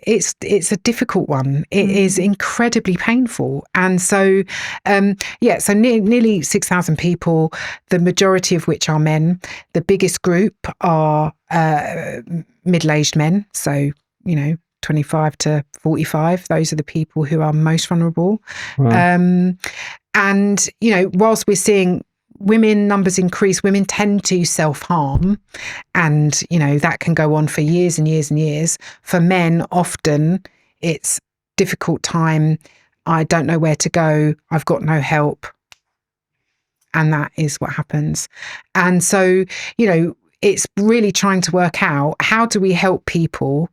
it's a difficult one. It is incredibly painful. And so, so nearly 6,000 people, the majority of which are men. The biggest group are middle-aged men. So, you know, 25 to 45. Those are the people who are most vulnerable. Wow. And, you know, whilst we're seeing women numbers increase, women tend to self-harm, and, you know, that can go on for years and years and years. For men, often it's difficult time. I don't know where to go. I've got no help. And that is what happens. And so, you know, it's really trying to work out, how do we help people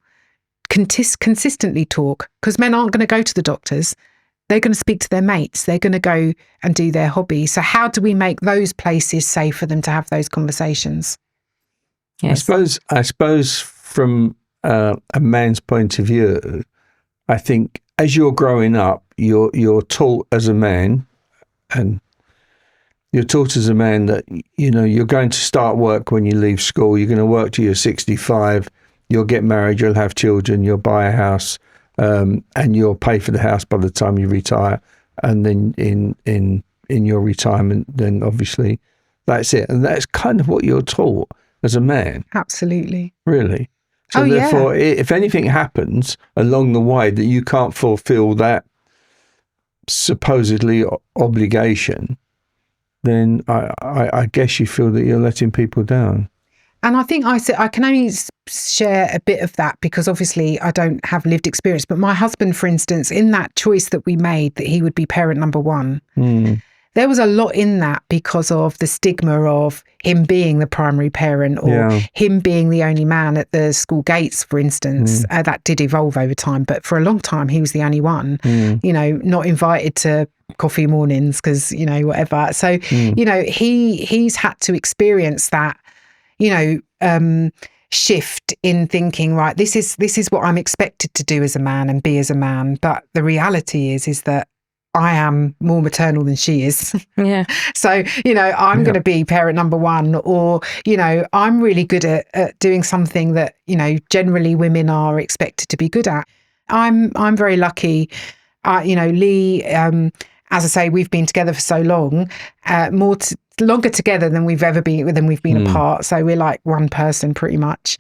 consistently talk? Because men aren't going to go to the doctors. They're going to speak to their mates. They're going to go and do their hobby. So how do we make those places safe for them to have those conversations? Yes. I suppose from a man's point of view, I think as you're growing up, you're taught as a man, and you're taught as a man that, you know, you're going to start work when you leave school. You're going to work till you're 65. You'll get married. You'll have children. You'll buy a house. And you'll pay for the house by the time you retire, and then in your retirement, then obviously that's it. And that's kind of what you're taught as a man. Absolutely. Really. So therefore, if anything happens along the way that you can't fulfill that supposedly obligation, then I guess you feel that you're letting people down. And I think I can only share a bit of that because obviously I don't have lived experience. But my husband, for instance, in that choice that we made that he would be parent number one, there was a lot in that because of the stigma of him being the primary parent, or him being the only man at the school gates, for instance. That did evolve over time. But for a long time, he was the only one, you know, not invited to coffee mornings because, you know, whatever. So, you know, he's had to experience that. You know, shift in thinking, right, this is what I'm expected to do as a man and be as a man. But the reality is that I am more maternal than she is. Yeah. So, I'm going to be parent number one, or, I'm really good at doing something that, generally women are expected to be good at. I'm very lucky. Lee, as I say, we've been together for so long, longer together than we've been apart. So we're like one person pretty much.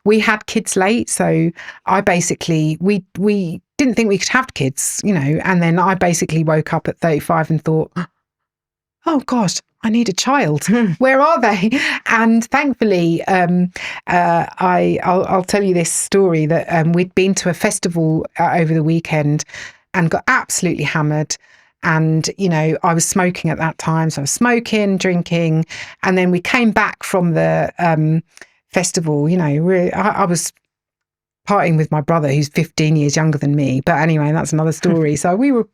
We had kids late, so I basically we didn't think we could have kids, and then I basically woke up at 35 and thought, oh gosh, I need a child. Where are they? And thankfully, I'll tell you this story that we'd been to a festival over the weekend and got absolutely hammered. And, I was smoking at that time. So I was smoking, drinking. And then we came back from the festival, I was partying with my brother, who's 15 years younger than me. But anyway, that's another story. So we were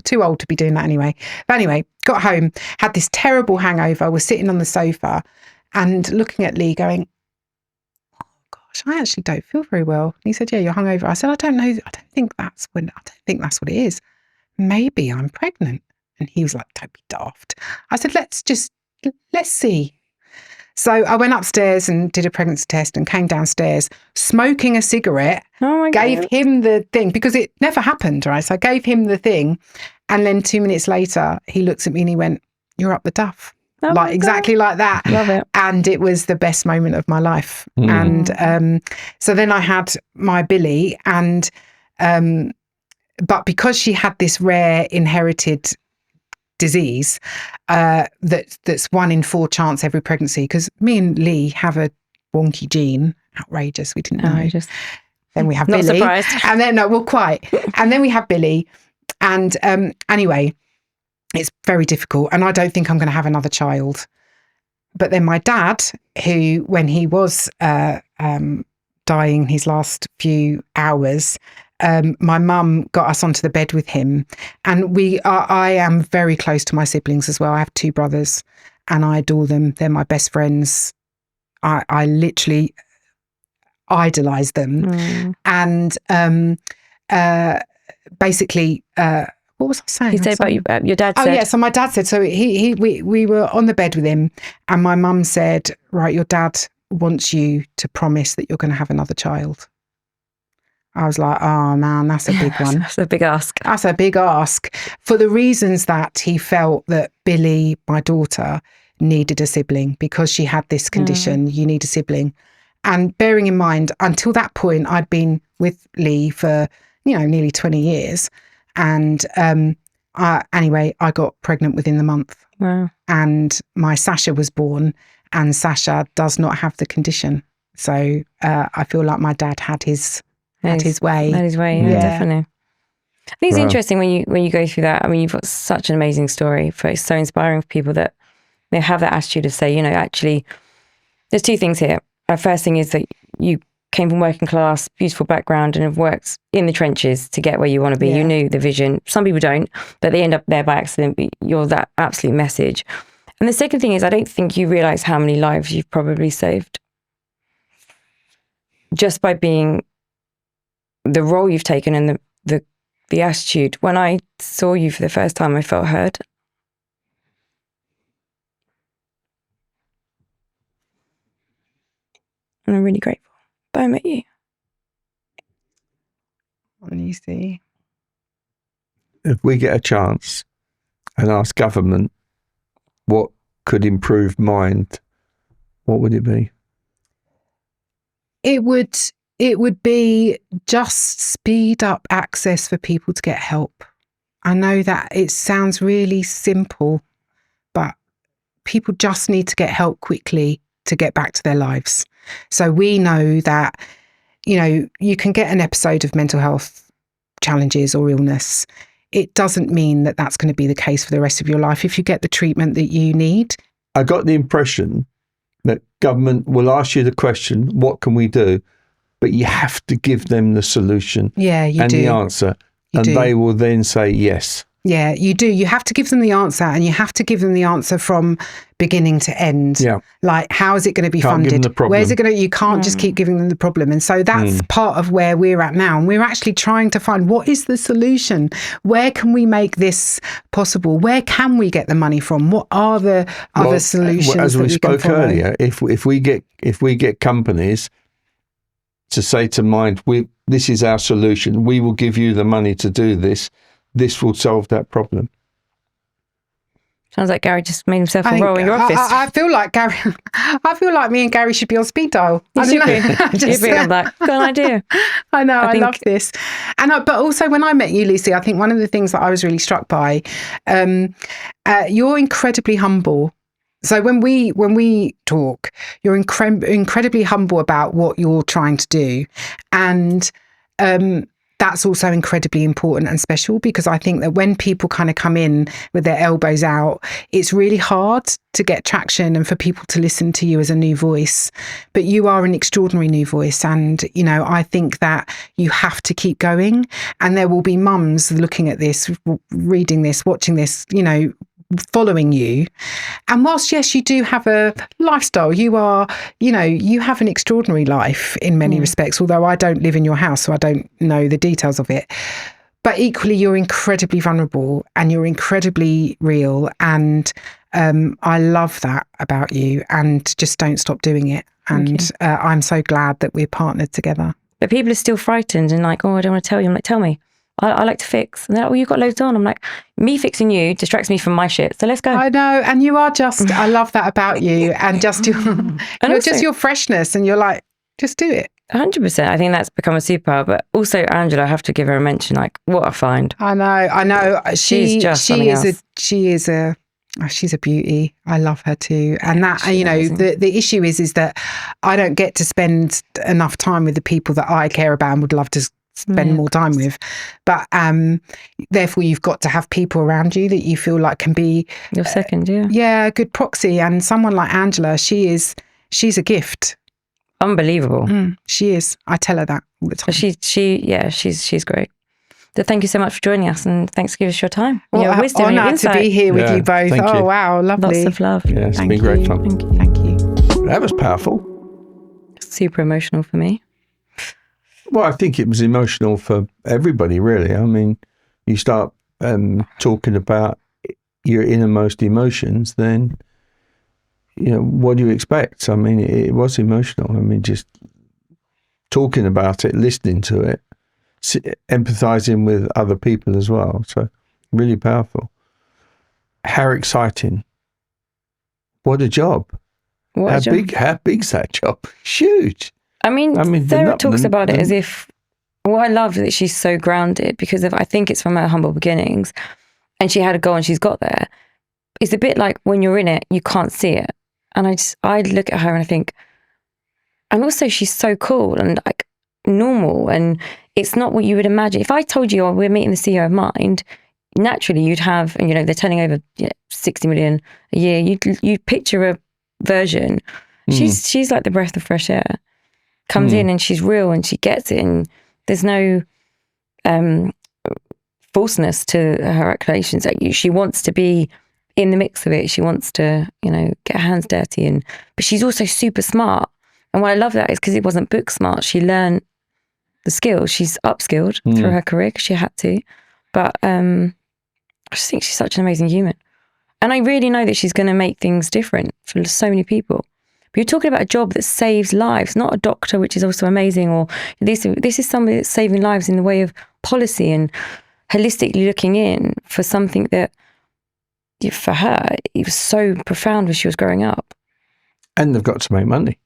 too old to be doing that anyway. But anyway, got home, had this terrible hangover, was sitting on the sofa and looking at Lee going, oh gosh, I actually don't feel very well. And he said, yeah, you're hungover. I said, I don't know. I don't think that's what it is. Maybe I'm pregnant. And he was like, don't be daft. I said, let's see. So I went upstairs and did a pregnancy test and came downstairs smoking a cigarette, gave him the thing because it never happened, right? So I gave him the thing. And then 2 minutes later, he looks at me and he went, you're up the duff. Exactly like that. Love it. And it was the best moment of my life. And so then I had my Billy but because she had this rare inherited disease that's 1 in 4 chance every pregnancy, because me and Lee have a wonky gene. Outrageous, we didn't know. Outrageous. Then we have Not Billy. surprised. And then, quite. And then we have Billy. And anyway, it's very difficult. And I don't think I'm going to have another child. But then my dad, who, when he was dying his last few hours, my mum got us onto the bed with him, and I am very close to my siblings as well. I have 2 brothers and I adore them. They're my best friends. I literally idolize them. And basically, what was I saying? You said about your dad said. Oh yeah, so my dad said, so we were on the bed with him, and my mum said, right, your dad wants you to promise that you're going to have another child. I was like, oh man, that's a big one. That's a big ask. That's a big ask, for the reasons that he felt that Billy, my daughter, needed a sibling because she had this condition. You need a sibling. And bearing in mind, until that point, I'd been with Lee for, nearly 20 years. And anyway, I got pregnant within the month. Wow. And my Sasha was born, and Sasha does not have the condition. So I feel like my dad had his way. Had his way, yeah. Definitely. I think it's interesting when you go through that. I mean, you've got such an amazing story. It's so inspiring for people that they have that attitude of say, actually, there's 2 things here. First thing is that you came from working class, beautiful background, and have worked in the trenches to get where you want to be. Yeah. You knew the vision. Some people don't, but they end up there by accident. But you're that absolute message. And the second thing is, I don't think you realise how many lives you've probably saved just by being the role you've taken and the attitude. When I saw you for the first time, I felt heard. And I'm really grateful that I met you. And you see, if we get a chance and ask government what could improve mind, what would it be? It would be just speed up access for people to get help. I know that it sounds really simple, but people just need to get help quickly to get back to their lives. So we know that, you can get an episode of mental health challenges or illness. It doesn't mean that that's going to be the case for the rest of your life if you get the treatment that you need. I got the impression that government will ask you the question, what can we do? But you have to give them the solution and the answer. They will then say yes. Yeah, you do. You have to give them the answer, and you have to give them the answer from beginning to end. Yeah. Like, how is it going to be Can't give them funded? the problem. Where's it going to, you can't just keep giving them the problem. And so that's part of where we're at now. And we're actually trying to find, what is the solution? Where can we make this possible? Where can we get the money from? What are the other solutions? As we spoke can follow? earlier, if we get companies to say to Mind, this is our solution, we will give you the money to do this. This will solve that problem. Sounds like Gary just made himself a role in your office. I feel like Gary. I feel like me and Gary should be on speed dial. You should be. You'd be on that. Good idea. I know. I love this. And but also when I met you, Lucy, I think one of the things that I was really struck by, you're incredibly humble. So when we talk, you're incredibly humble about what you're trying to do, and that's also incredibly important and special, because I think that when people kind of come in with their elbows out, it's really hard to get traction and for people to listen to you as a new voice. But you are an extraordinary new voice. And, you know, I think that you have to keep going. And there will be mums looking at this, reading this, watching this, you know, following you. And whilst, yes, you do have a lifestyle, you are, you know, you have an extraordinary life in many respects, although I don't live in your house, so I don't know the details of it. But equally, you're incredibly vulnerable and you're incredibly real. And I love that about you, and just don't stop doing it. And I'm so glad that we're partnered together. But people are still frightened and like, oh, I don't want to tell you. I'm like, tell me. I like to fix. And they're like, well, you've got loads on. I'm like, me fixing you distracts me from my shit. So let's go. I know. And you are just, I love that about you. And just your, just your freshness. And you're like, just do it. 100%. I think that's become a superpower. But also Angela, I have to give her a mention. Like, what a find. I know. She's She's a beauty. I love her too. And that, you know, the issue is that I don't get to spend enough time with the people that I care about and would love to spend more time with. But therefore you've got to have people around you that you feel like can be your second, a good proxy. And someone like Angela, she's a gift. Unbelievable. She is. I tell her that all the time. She's great. So thank you so much for joining us, and thanks for giving us your time. Well, your wisdom and your insight. To be here with you both. Thank you. Wow, lovely. Lots of love. Yeah, it's been great fun. Thank you. That was powerful. Super emotional for me. Well, I think it was emotional for everybody, really. I mean, you start talking about your innermost emotions, then, you know, what do you expect? I mean, it was emotional. I mean, just talking about it, listening to it, empathizing with other people as well. So really powerful. How exciting. What a job. How big's that job? Huge. I mean Sarah talks about it as if, I love that she's so grounded because I think it's from her humble beginnings, and she had a goal and she's got there. It's a bit like when you're in it, you can't see it. And I look at her and I think, and also she's so cool and like normal, and it's not what you would imagine. If I told you, we're meeting the CEO of Mind, naturally you'd have, and you know, they're turning over 60 million a year. You'd picture a version. She's like the breath of fresh air. Comes in and she's real and she gets it, and there's no falseness to her accusations. Like, she wants to be in the mix of it. She wants to, you know, get her hands dirty, but she's also super smart. And why I love that is because it wasn't book smart. She learned the skills. She's upskilled through her career because she had to. But I just think she's such an amazing human. And I really know that she's going to make things different for so many people. But you're talking about a job that saves lives, not a doctor, which is also amazing. Or this is somebody that's saving lives in the way of policy and holistically looking in for something that, for her, it was so profound when she was growing up. And they've got to make money.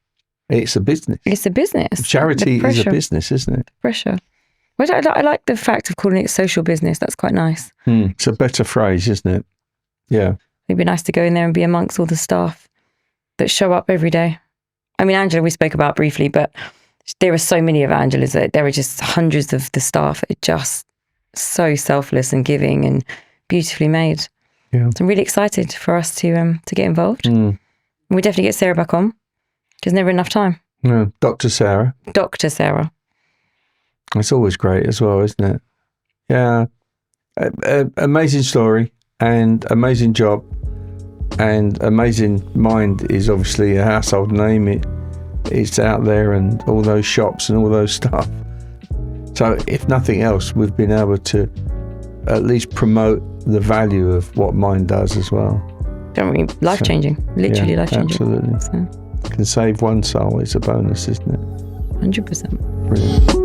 It's a business. It's a business. Charity is a business, isn't it? Pressure. Well, I like the fact of calling it social business. That's quite nice. It's a better phrase, isn't it? Yeah. It'd be nice to go in there and be amongst all the staff that show up every day. I mean, Angela, we spoke about briefly, but there are so many of Angela's. There are just hundreds of the staff that are just so selfless and giving and beautifully made. Yeah. So I'm really excited for us to get involved. We definitely get Sarah back on. There's never enough time. No, Dr. Sarah. Dr. Sarah. It's always great as well, isn't it? Yeah. Amazing story and amazing job and amazing mind is obviously a household name. It's out there and all those shops and all those stuff. So if nothing else, we've been able to at least promote the value of what Mind does as well. Life-changing, literally life-changing. Absolutely. So. Can save one soul, it's a bonus, isn't it? 100%. Brilliant.